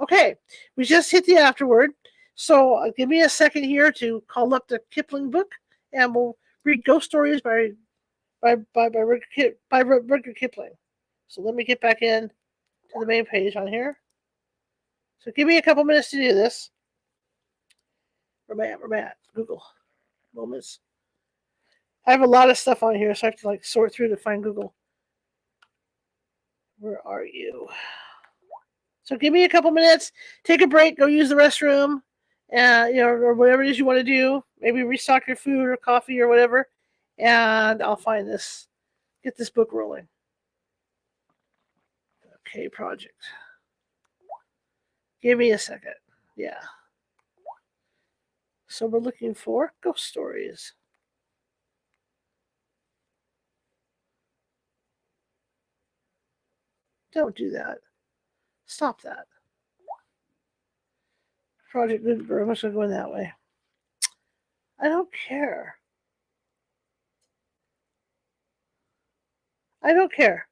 Okay, we just hit the afterword, so give me a second here to call up the Kipling book, and we'll read Ghost Stories by Rudyard Kipling. So let me get back in to the main page on here. So give me a couple minutes to do this. Where am I at? Google. Moments. I have a lot of stuff on here, so I have to sort through to find Google. Where are you? So give me a couple minutes. Take a break. Go use the restroom, or whatever it is you want to do. Maybe restock your food or coffee or whatever, and I'll find this. Get this book rolling. Okay, project. Give me a second. Yeah. So we're looking for Ghost Stories. Don't do that. Stop that. Project Gutenberg. I'm just going to go in that way. I don't care. I don't care.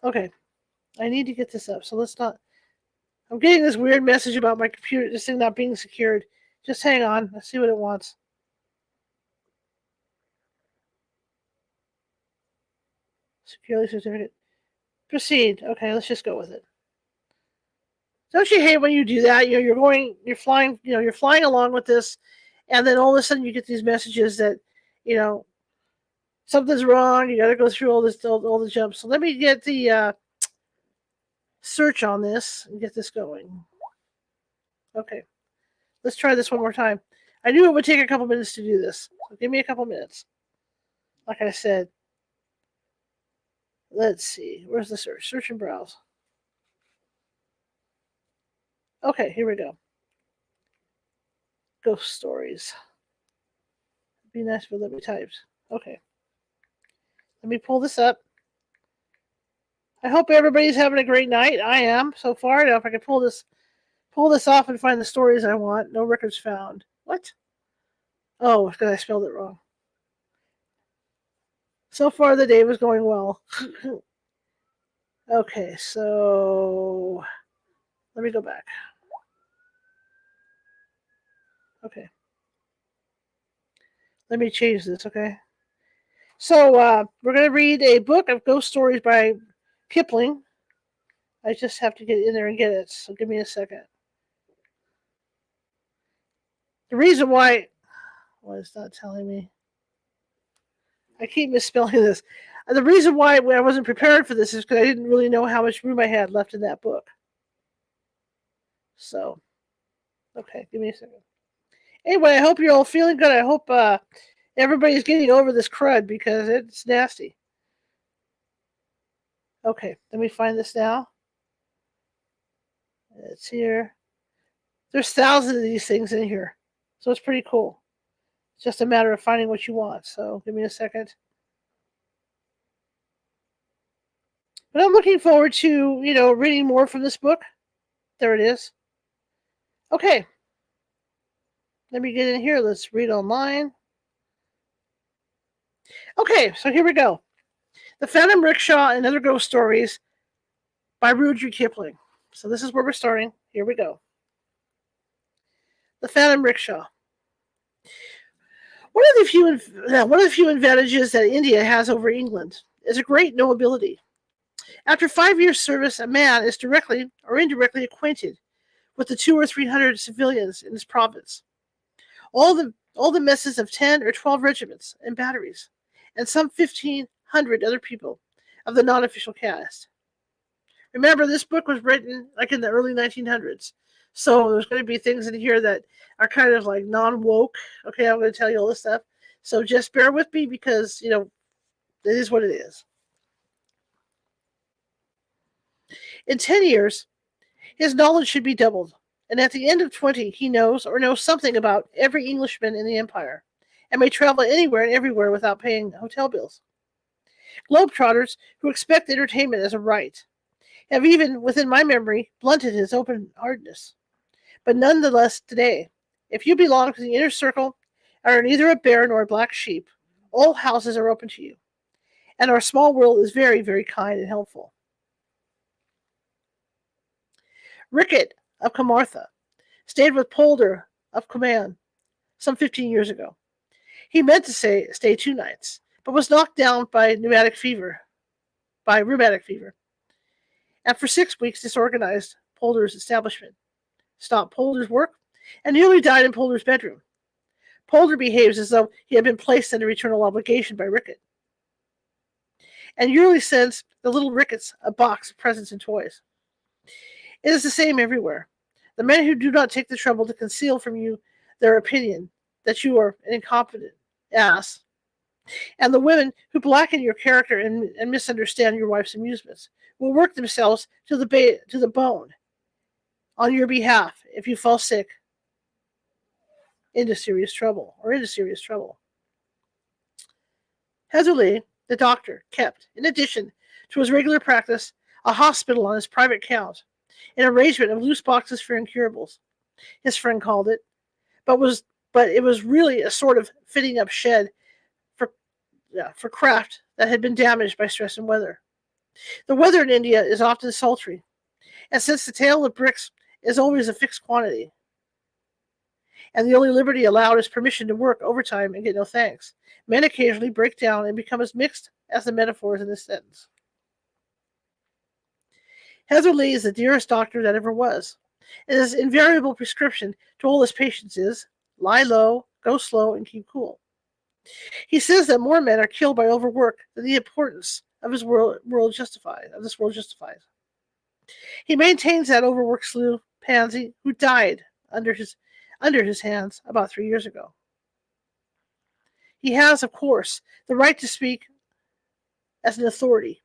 Okay. I need to get this up. So let's not. I'm getting this weird message about my computer, this thing not being secured. Just hang on. Let's see what it wants. Security certificate. Proceed. Okay, let's just go with it. Don't you hate when you do that? You're flying along with this, and then all of a sudden you get these messages that, something's wrong. You got to go through all the jumps. So let me get the search on this and get this going. Okay, let's try this one more time. I knew it would take a couple minutes to do this. So give me a couple minutes. like I said, let's see. Where's the search? Search and browse. Okay, here we go. Ghost stories. It'd be nice if it let me type. Okay. Let me pull this up. I hope everybody's having a great night. I am so far. Now, if I can pull this off and find the stories I want. No records found. What? Oh, because I spelled it wrong. So far, the day was going well. Okay, so let me go back. Okay. Let me change this, okay? So, we're going to read a book of ghost stories by Kipling. I just have to get in there and get it, so give me a second. The reason why... Well, it's not telling me. I keep misspelling this. The reason why I wasn't prepared for this is because I didn't really know how much room I had left in that book. So, okay, give me a second. Anyway, I hope you're all feeling good. I hope everybody's getting over this crud because it's nasty. Okay, let me find this now. It's here. There's thousands of these things in here, so it's pretty cool. It's just a matter of finding what you want. So give me a second. But I'm looking forward to, reading more from this book. There it is. Okay. Let me get in here. Let's read online. Okay, so here we go. The Phantom Rickshaw and Other Ghost Stories by Rudyard Kipling. So this is where we're starting. Here we go. The Phantom Rickshaw. One of the few advantages that India has over England is a great nobility. After 5 years' service, a man is directly or indirectly acquainted with the 200 or 300 civilians in his province. All the messes of 10 or 12 regiments and batteries, and some 1,500 other people of the non-official caste. Remember, this book was written like in the early 1900s, so there's going to be things in here that are kind of like non-woke. Okay, I'm going to tell you all this stuff. So just bear with me because, it is what it is. In 10 years, his knowledge should be doubled, and at the end of 20, he knows something about every Englishman in the empire, and may travel anywhere and everywhere without paying hotel bills. Globetrotters who expect entertainment as a right have even, within my memory, blunted his open-heartedness. But nonetheless, today, if you belong to the inner circle and are neither a bear nor a black sheep, all houses are open to you, and our small world is very, very kind and helpful. Rickett of Camartha stayed with Polder of Coman some 15 years ago. He meant to stay 2 nights, but was knocked down by rheumatic fever. And for 6 weeks disorganized Polder's establishment, stopped Polder's work, and nearly died in Polder's bedroom. Polder behaves as though he had been placed under eternal obligation by Rickett, and yearly sends the little Ricketts a box of presents and toys. It is the same everywhere. The men who do not take the trouble to conceal from you their opinion that you are an incompetent ass, and the women who blacken your character and misunderstand your wife's amusements, will work themselves to the bone on your behalf if you fall sick into serious trouble. Heatherley, the doctor, kept, in addition to his regular practice, a hospital on his private account, an arrangement of loose boxes for incurables, his friend called it, but it was really a sort of fitting up shed for craft that had been damaged by stress and weather. The weather in India is often sultry, and since the tale of bricks is always a fixed quantity, and the only liberty allowed is permission to work overtime and get no thanks, men occasionally break down and become as mixed as the metaphors in this sentence. Heatherley is the dearest doctor that ever was, and his invariable prescription to all his patients is, lie low, go slow, and keep cool. He says that more men are killed by overwork than the importance of this world justifies. He maintains that overworked slew pansy who died under his hands about 3 years ago. He has, of course, the right to speak as an authority.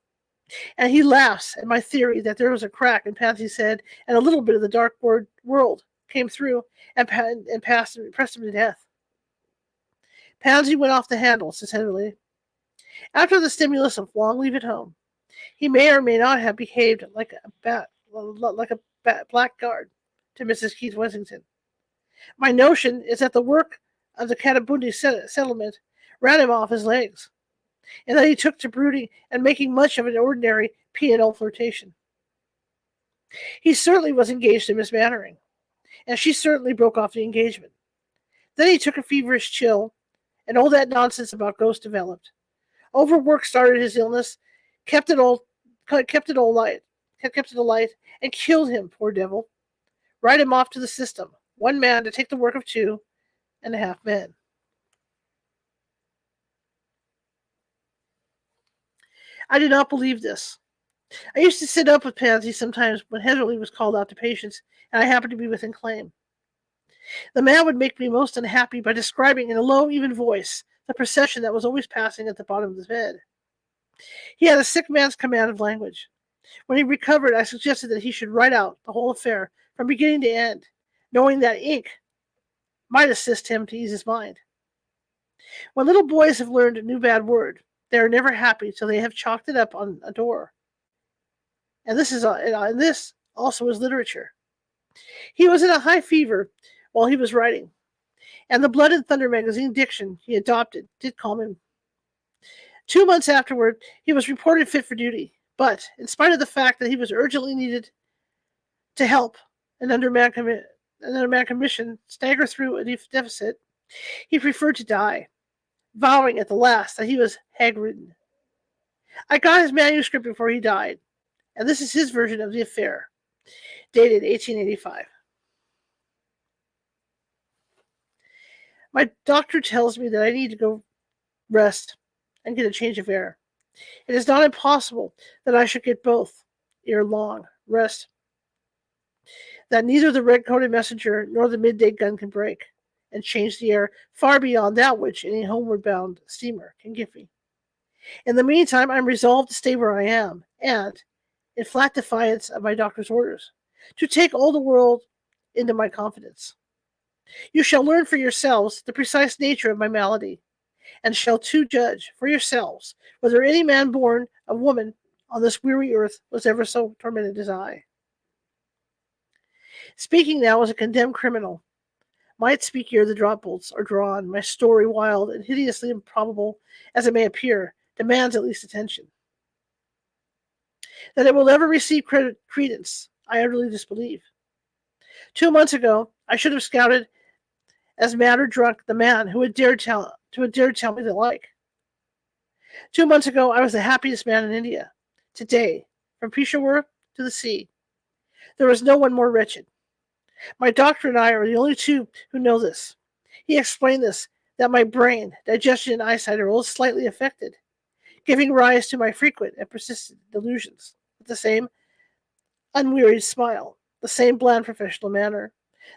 And he laughs at my theory that there was a crack in Pansy's head and a little bit of the dark world came through and pressed him to death. Pansy went off the handle, says Henry. After the stimulus of long leave at home, he may or may not have behaved like a blackguard to Mrs. Keith Wessington. My notion is that the work of the Katabundi settlement ran him off his legs, and that he took to brooding and making much of an ordinary P&L flirtation. He certainly was engaged to Miss Mannering, and she certainly broke off the engagement. Then he took a feverish chill, and all that nonsense about ghosts developed. Overwork started his illness, kept it alight, and killed him, poor devil. Write him off to the system. One man to take the work of 2.5 men. I did not believe this. I used to sit up with Pansy sometimes when Heatherly was called out to patients, and I happened to be within claim. The man would make me most unhappy by describing in a low, even voice the procession that was always passing at the bottom of his bed. He had a sick man's command of language. When he recovered, I suggested that he should write out the whole affair from beginning to end, knowing that ink might assist him to ease his mind. When little boys have learned a new bad word, they are never happy till they have chalked it up on a door. And this also is literature. He was in a high fever while he was writing, and the Blood and Thunder magazine diction he adopted did calm him. 2 months afterward, he was reported fit for duty, but in spite of the fact that he was urgently needed to help an undermanned commission stagger through a deficit, he preferred to die, vowing at the last that he was hag-ridden. I got his manuscript before he died, and this is his version of the affair, dated 1885. My doctor tells me that I need to go rest and get a change of air. It is not impossible that I should get both ere long rest that neither the red-coated messenger nor the midday gun can break, and change the air far beyond that which any homeward-bound steamer can give me. In the meantime, I'm resolved to stay where I am, and, in flat defiance of my doctor's orders, to take all the world into my confidence. You shall learn for yourselves the precise nature of my malady, and shall too judge for yourselves whether any man born of woman on this weary earth was ever so tormented as I. Speaking now as a condemned criminal, might speak ere the drop bolts are drawn, my story, wild and hideously improbable as it may appear, demands at least attention. That it will ever receive credence, I utterly disbelieve. 2 months ago, I should have scouted as mad or drunk the man who had dared tell me the like. 2 months ago, I was the happiest man in India. Today, from Peshawar to the sea, there is no one more wretched. My doctor and I are the only two who know this. He explained this, that my brain, digestion, and eyesight are all slightly affected, giving rise to my frequent and persistent delusions, with the same unwearied smile, the same bland professional manner,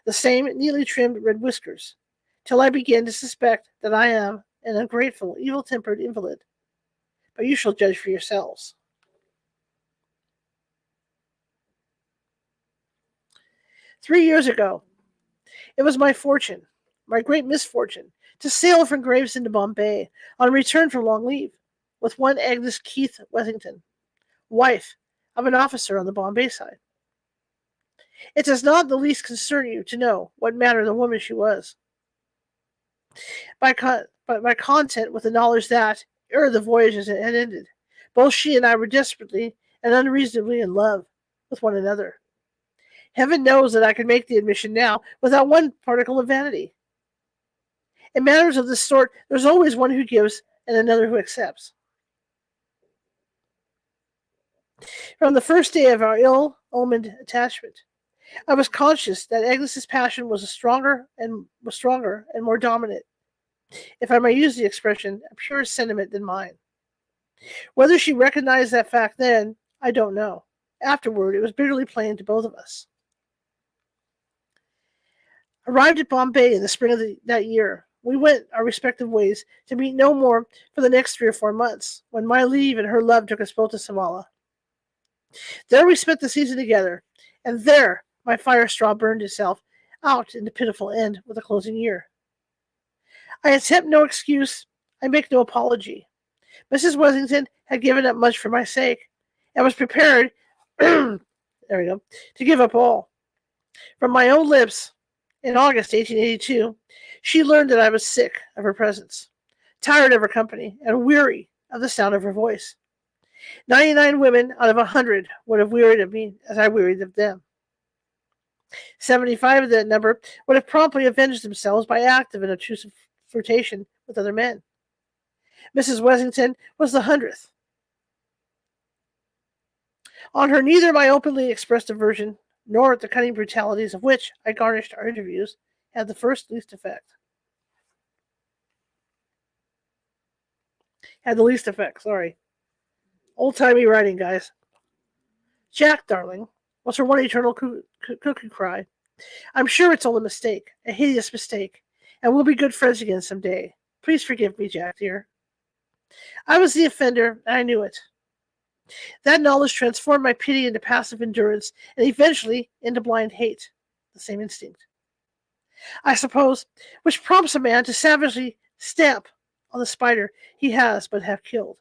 the same neatly trimmed red whiskers, till I begin to suspect that I am an ungrateful, evil-tempered invalid. But you shall judge for yourselves. "3 years ago, it was my fortune, my great misfortune, to sail from Gravesend to Bombay on return from long leave, with one Agnes Keith Wessington, wife of an officer on the Bombay side. It does not the least concern you to know what manner the woman she was. But my content with the knowledge that, ere the voyage had ended, both she and I were desperately and unreasonably in love with one another. Heaven knows that I can make the admission now without one particle of vanity. In matters of this sort, there's always one who gives and another who accepts. From the first day of our ill-omened attachment, I was conscious that Agnes's passion was stronger and more dominant, if I may use the expression, a purer sentiment than mine. Whether she recognized that fact then, I don't know. Afterward, it was bitterly plain to both of us. Arrived at Bombay in the spring of that year, we went our respective ways to meet no more for the next 3 or 4 months, when my leave and her love took us both to Samala. There we spent the season together, and there my fire straw burned itself out in the pitiful end with the closing year. I attempt no excuse, I make no apology. Mrs. Wessington had given up much for my sake, and was prepared there we go, to give up all. From my own lips, in August 1882, she learned that I was sick of her presence, tired of her company, and weary of the sound of her voice. 99 women out of 100 would have wearied of me as I wearied of them. 75 of that number would have promptly avenged themselves by active and obtrusive flirtation with other men. Mrs. Wessington was the 100th. On her, neither my openly expressed aversion nor the cunning brutalities of which I garnished our interviews had the least effect. Sorry. Old-timey writing, guys. Jack, darling, was her one eternal cuckoo cry. I'm sure it's all a mistake, a hideous mistake, and we'll be good friends again some day. Please forgive me, Jack, dear. I was the offender, and I knew it. That knowledge transformed my pity into passive endurance, and eventually into blind hate, the same instinct, I suppose, which prompts a man to savagely stamp on the spider he has but half killed.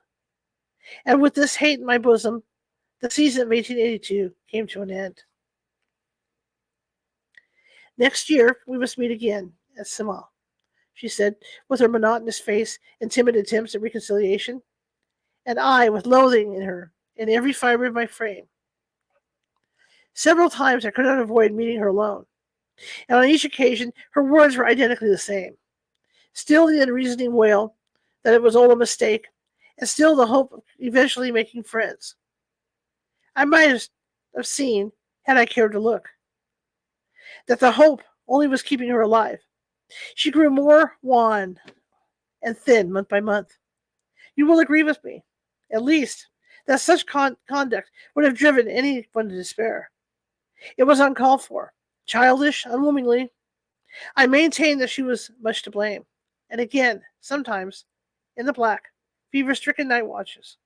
And with this hate in my bosom, the season of 1882 came to an end. Next year we must meet again at Simla, she said, with her monotonous face and timid attempts at reconciliation, and I with loathing in her, in every fiber of my frame. Several times I could not avoid meeting her alone, and on each occasion her words were identically the same. Still the unreasoning wail that it was all a mistake, and still the hope of eventually making friends. I might have seen, had I cared to look, that the hope only was keeping her alive. She grew more wan and thin month by month. You will agree with me, at least, that such conduct would have driven anyone to despair. It was uncalled for, childish, unwomanly. I maintain that she was much to blame, and again, sometimes, in the black, fever-stricken night watches,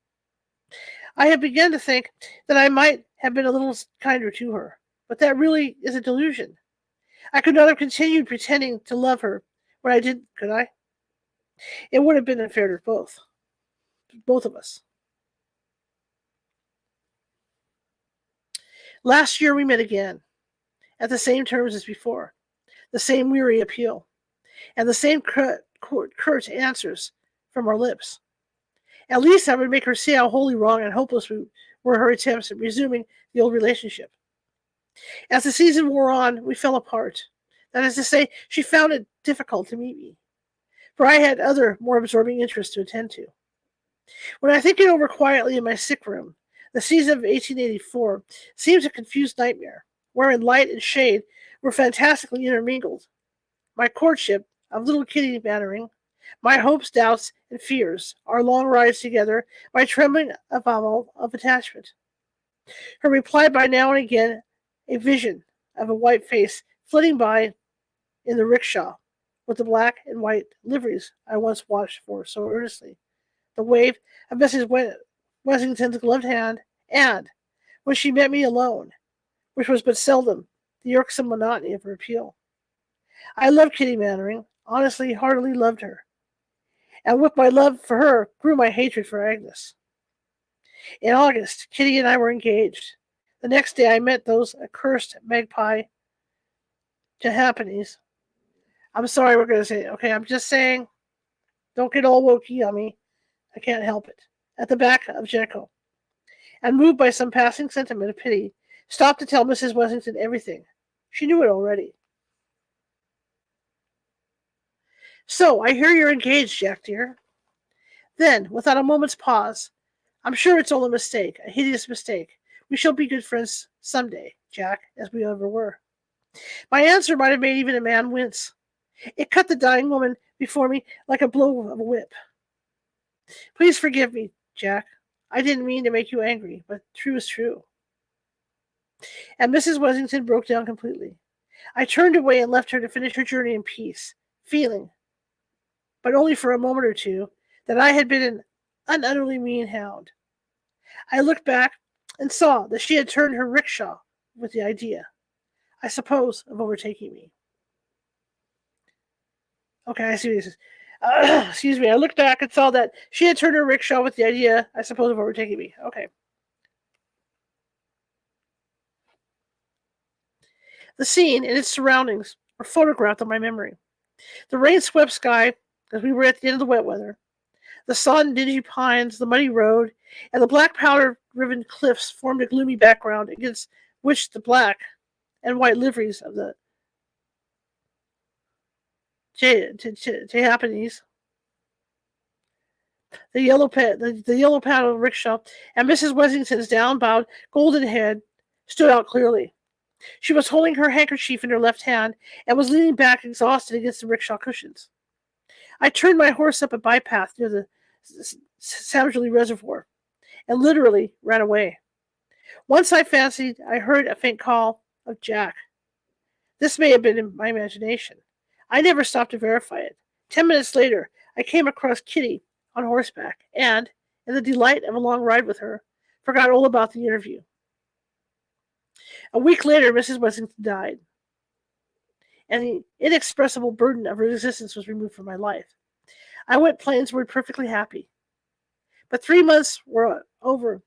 I have begun to think that I might have been a little kinder to her, but that really is a delusion. I could not have continued pretending to love her when I didn't, could I? It would have been unfair to both of us. Last year we met again, at the same terms as before, the same weary appeal, and the same curt answers from our lips. At least I would make her see how wholly wrong and hopeless were her attempts at resuming the old relationship. As the season wore on, we fell apart. That is to say, she found it difficult to meet me, for I had other, more absorbing interests to attend to. When I think it over quietly in my sick room, the season of 1884 seems a confused nightmare, wherein light and shade were fantastically intermingled. My courtship of little Kitty Mannering, my hopes, doubts, and fears, our long rides together, my trembling avowal of attachment. Her reply by now and again, a vision of a white face flitting by in the rickshaw, with the black and white liveries I once watched for so earnestly, the wave of Mrs. Wessington's gloved hand, and, when she met me alone, which was but seldom, the irksome monotony of her appeal. I loved Kitty Mannering, honestly, heartily loved her, and with my love for her grew my hatred for Agnes. In August, Kitty and I were engaged. The next day I met those accursed magpie jhampanies. I'm sorry we're going to say it. Okay, I'm just saying, don't get all wokey on me. I can't help it. At the back of Jekyll, and moved by some passing sentiment of pity, stopped to tell Mrs. Wessington everything. She knew it already. So, I hear you're engaged, Jack, dear. Then, without a moment's pause, I'm sure it's all a mistake, a hideous mistake. We shall be good friends some day, Jack, as we ever were. My answer might have made even a man wince. It cut the dying woman before me like a blow of a whip. Please forgive me, Jack. I didn't mean to make you angry, but true is true. And Mrs. Wessington broke down completely. I turned away and left her to finish her journey in peace, feeling, but only for a moment or two, that I had been an unutterably mean hound. I looked back and saw that she had turned her rickshaw with the idea, I suppose, of overtaking me. Okay, I see what he says. Excuse me. I looked back and saw that she had turned her rickshaw with the idea, I suppose, of overtaking me. Okay. The scene and its surroundings were photographed on my memory. The rain-swept sky, as we were at the end of the wet weather, the sodden dingy pines, the muddy road, and the black powder-riven cliffs formed a gloomy background against which the black and white liveries of the Japanese, the yellow paddle rickshaw, and Mrs. Wessington's down-bowed golden head stood out clearly. She was holding her handkerchief in her left hand and was leaning back exhausted against the rickshaw cushions. I turned my horse up a bypath near the Savergley Reservoir and literally ran away. Once I fancied I heard a faint call of Jack. This may have been in my imagination. I never stopped to verify it. 10 minutes later, I came across Kitty on horseback and, in the delight of a long ride with her, forgot all about the interview. A week later, Mrs. Wessington died, and the inexpressible burden of her existence was removed from my life. I went plainsward perfectly happy. But 3 months were over.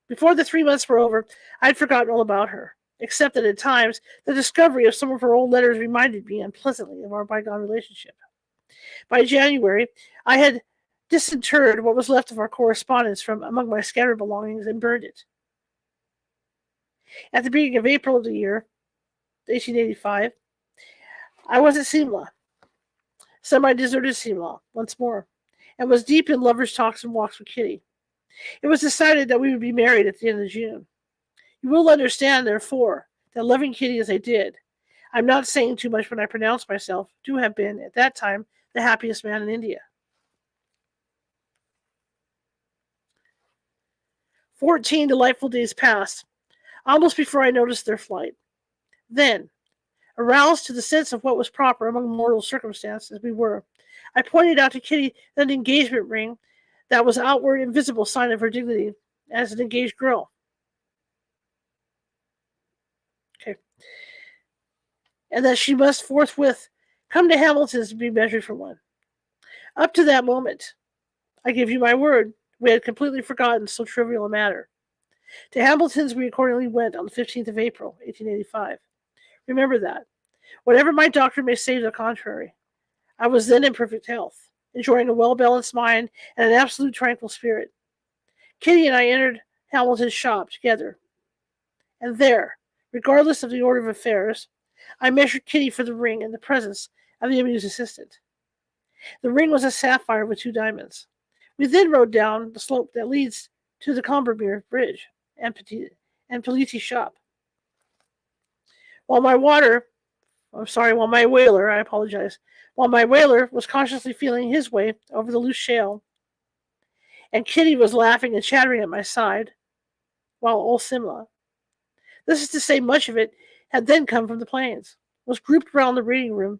Before the 3 months were over, I had forgotten all about her, except that at times the discovery of some of her old letters reminded me unpleasantly of our bygone relationship. By January, I had disinterred what was left of our correspondence from among my scattered belongings and burned it. At the beginning of April of the year, 1885, I was at Simla, semi-deserted Simla, once more, and was deep in lovers' talks and walks with Kitty. It was decided that we would be married at the end of June. You will understand, therefore, that loving Kitty as I did, I'm not saying too much when I pronounce myself to have been, at that time, the happiest man in India. 14 delightful days passed, almost before I noticed their flight. Then, aroused to the sense of what was proper among mortal circumstances as we were, I pointed out to Kitty that an engagement ring that was outward and visible sign of her dignity as an engaged girl. Okay. And that she must forthwith come to Hamilton's to be measured for one. Up to that moment, I give you my word, we had completely forgotten so trivial a matter. To Hamilton's we accordingly went on the 15th of April, 1885. Remember that. Whatever my doctor may say to the contrary, I was then in perfect health, enjoying a well-balanced mind and an absolute tranquil spirit. Kitty and I entered Hamilton's shop together. And there, regardless of the order of affairs, I measured Kitty for the ring in the presence of the amused assistant. The ring was a sapphire with 2 diamonds. We then rode down the slope that leads to the Combermere Bridge and Peliti's shop. While my whaler, was cautiously feeling his way over the loose shale, and Kitty was laughing and chattering at my side, while old Simla, this is to say much of it had then come from the plains, was grouped round the reading room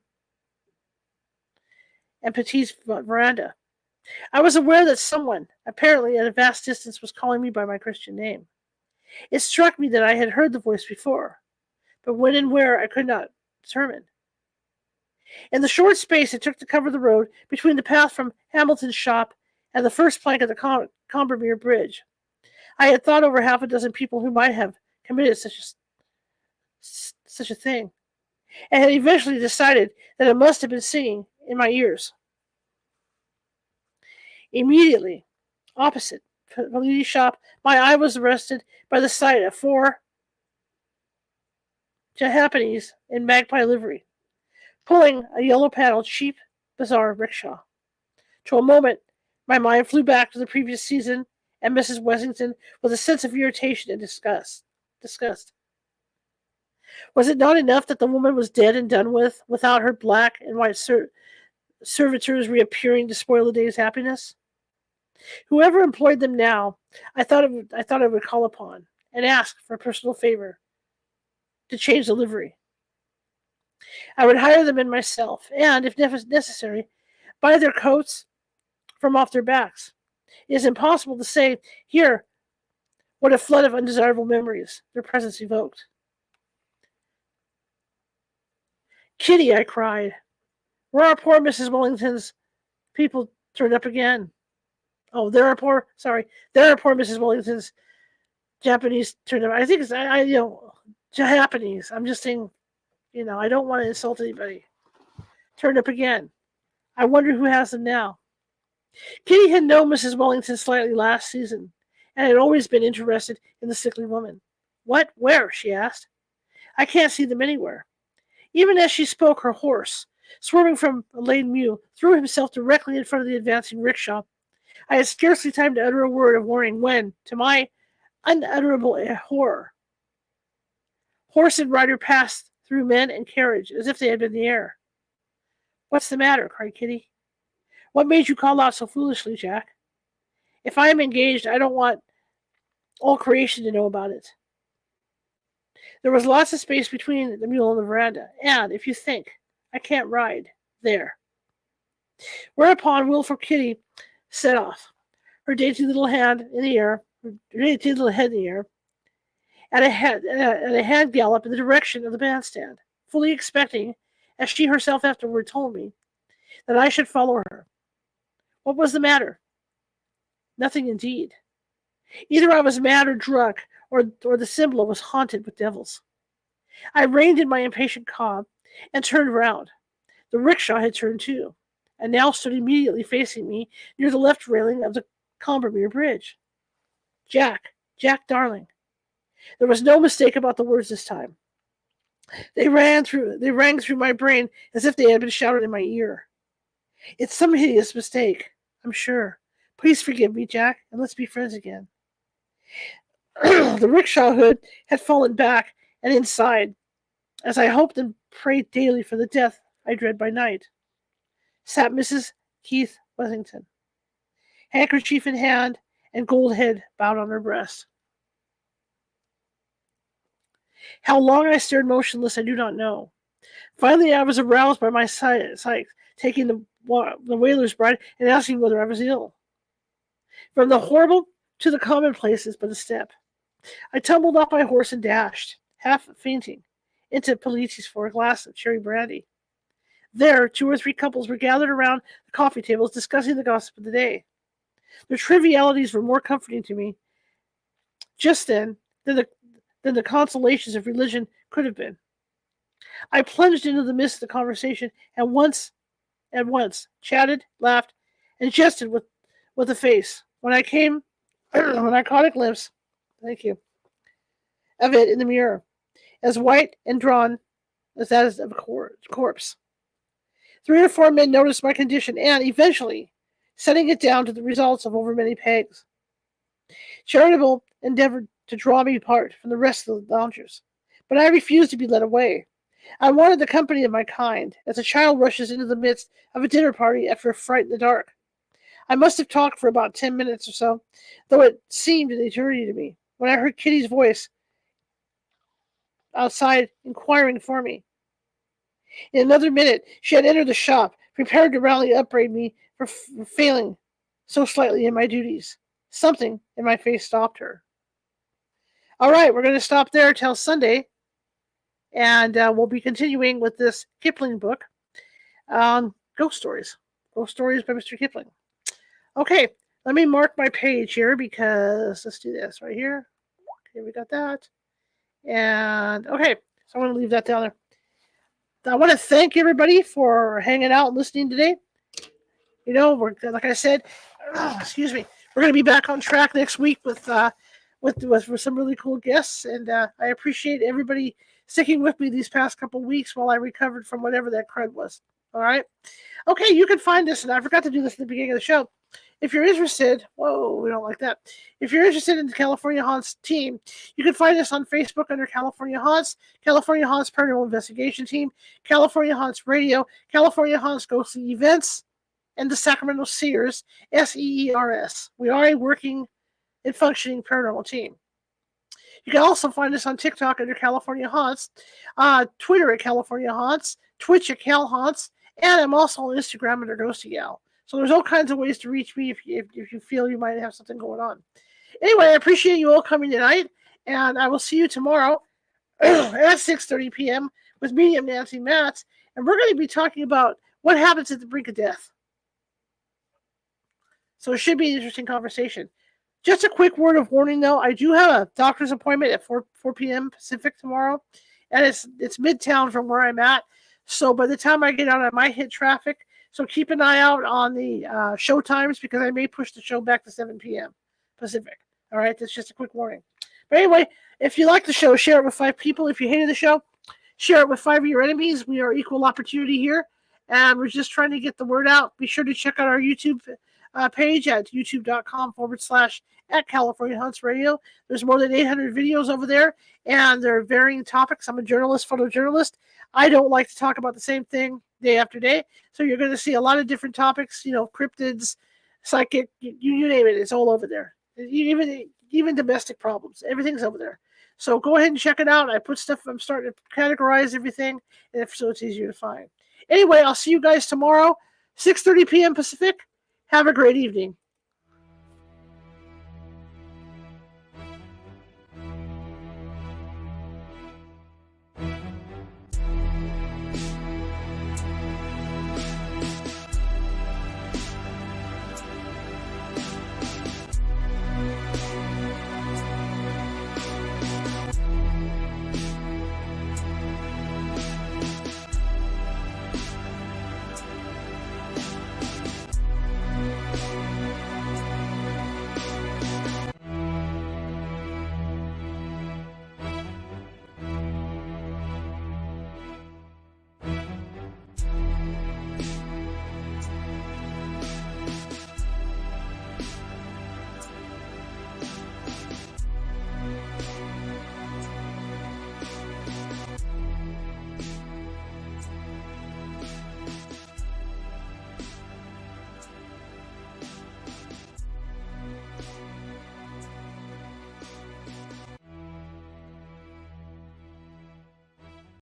and Petit's veranda. I was aware that someone, apparently at a vast distance, was calling me by my Christian name. It struck me that I had heard the voice before, but when and where I could not determine. In the short space it took to cover the road between the path from Hamilton's shop and the first plank of the Combermere Bridge, I had thought over half a dozen people who might have committed such a thing, and had eventually decided that it must have been singing in my ears. Immediately, opposite Peliti's shop, my eye was arrested by the sight of 4 Japanese in magpie livery, pulling a yellow-paddled, cheap, bizarre rickshaw. To a moment, my mind flew back to the previous season and Mrs. Wessington with a sense of irritation and disgust. Was it not enough that the woman was dead and done with, without her black and white servitors reappearing to spoil the day's happiness? Whoever employed them now, I thought I would call upon and ask for a personal favor to change the livery. I would hire them in myself, and, if necessary, by their coats from off their backs. It is impossible to say here what a flood of undesirable memories their presence evoked. Kitty, I cried. Where are poor Mrs. Wellington's people turned up again? Oh, there are poor Mrs. Wellington's Japanese turned up. I think it's, Japanese. I'm just saying, I don't want to insult anybody. Turned up again. I wonder who has them now. Kitty had known Mrs. Wellington slightly last season, and had always been interested in the sickly woman. What? Where? She asked. I can't see them anywhere. Even as she spoke, her horse, swerving from a lame mule, threw himself directly in front of the advancing rickshaw. I had scarcely time to utter a word of warning when, to my unutterable horror, horse and rider passed through men and carriage as if they had been in the air. What's the matter? Cried Kitty. What made you call out so foolishly, Jack? If I am engaged, I don't want all creation to know about it. There was lots of space between the mule and the veranda, and, if you think, I can't ride there. Whereupon wilful Kitty set off, her dainty little head in the air, at a head gallop in the direction of the bandstand, fully expecting, as she herself afterward told me, that I should follow her. What was the matter? Nothing indeed. Either I was mad or drunk, or the Cimbala was haunted with devils. I reined in my impatient cob and turned round. The rickshaw had turned too, and now stood immediately facing me near the left railing of the Combermere Bridge. Jack, darling. There was no mistake about the words this time. They rang through my brain as if they had been shouted in my ear. It's some hideous mistake, I'm sure. Please forgive me, Jack, and let's be friends again. The rickshaw hood had fallen back and inside, as I hoped and prayed daily for the death I dread by night, sat Mrs. Keith Wellington, handkerchief in hand and gold head bowed on her breast. How long I stared motionless, I do not know. Finally, I was aroused by my sight, taking the whaler's bride and asking whether I was ill. From the horrible to the commonplace is but a step. I tumbled off my horse and dashed, half fainting, into Police's for a glass of cherry brandy. There, 2 or 3 couples were gathered around the coffee tables discussing the gossip of the day. Their trivialities were more comforting to me just then than the consolations of religion could have been. I plunged into the midst of the conversation and at once chatted, laughed, and jested with a face. When I caught a glimpse, thank you, of it in the mirror, as white and drawn as that of a corpse. 3 or 4 men noticed my condition and, eventually, setting it down to the results of over many pegs. Charitable endeavored to draw me apart from the rest of the loungers, but I refused to be led away. I wanted the company of my kind, as a child rushes into the midst of a dinner party after a fright in the dark. I must have talked for about 10 minutes or so, though it seemed an eternity to me, when I heard Kitty's voice outside inquiring for me. In another minute, she had entered the shop, prepared to roundly upbraid me for failing so slightly in my duties. Something in my face stopped her. All right, we're going to stop there till Sunday, and we'll be continuing with this Kipling book, Ghost Stories. Ghost Stories by Mr. Kipling. Okay, let me mark my page here because let's do this right here. Okay, we got that. And okay, so I'm going to leave that down there. I want to thank everybody for hanging out and listening today. We're, like I said, excuse me, we're going to be back on track next week with some really cool guests, and I appreciate everybody sticking with me these past couple weeks while I recovered from whatever that crud was. All right? Okay, you can find us, and I forgot to do this at the beginning of the show. If you're interested, whoa, we don't like that. If you're interested in the California Haunts team, you can find us on Facebook under California Haunts Paranormal Investigation Team, California Haunts Radio, California Haunts Ghostly Events, and the Sacramento Seers, SEERS. We are a working and functioning paranormal team. You can also find us on TikTok under California Haunts, Twitter at California Haunts, Twitch at Cal Haunts, And I'm also on Instagram under Ghosty Gal. So there's all kinds of ways to reach me if you feel you might have something going on. Anyway, I appreciate you all coming tonight, and I will see you tomorrow at 6:30 p.m. with Medium Nancy Matz, and we're going to be talking about what happens at the brink of death. So it should be an interesting conversation. Just a quick word of warning, though. I do have a doctor's appointment at 4 p.m. Pacific tomorrow, and it's midtown from where I'm at. So by the time I get out, I might hit traffic. So keep an eye out on the show times because I may push the show back to 7 p.m. Pacific. All right, that's just a quick warning. But anyway, if you like the show, share it with 5 people. If you hated the show, share it with 5 of your enemies. We are equal opportunity here, and we're just trying to get the word out. Be sure to check out our YouTube page at youtube.com/@California Hunts Radio. There's more than 800 videos over there, and they're varying topics. I'm a journalist, photojournalist. I don't like to talk about the same thing day after day, so you're going to see a lot of different topics, cryptids, psychic, you name it, it's all over there. Even domestic problems, everything's over there. So go ahead and check it out. I put stuff, I'm starting to categorize everything, and so it's easier to find. Anyway, I'll see you guys tomorrow, 6:30 p.m. Pacific. Have a great evening.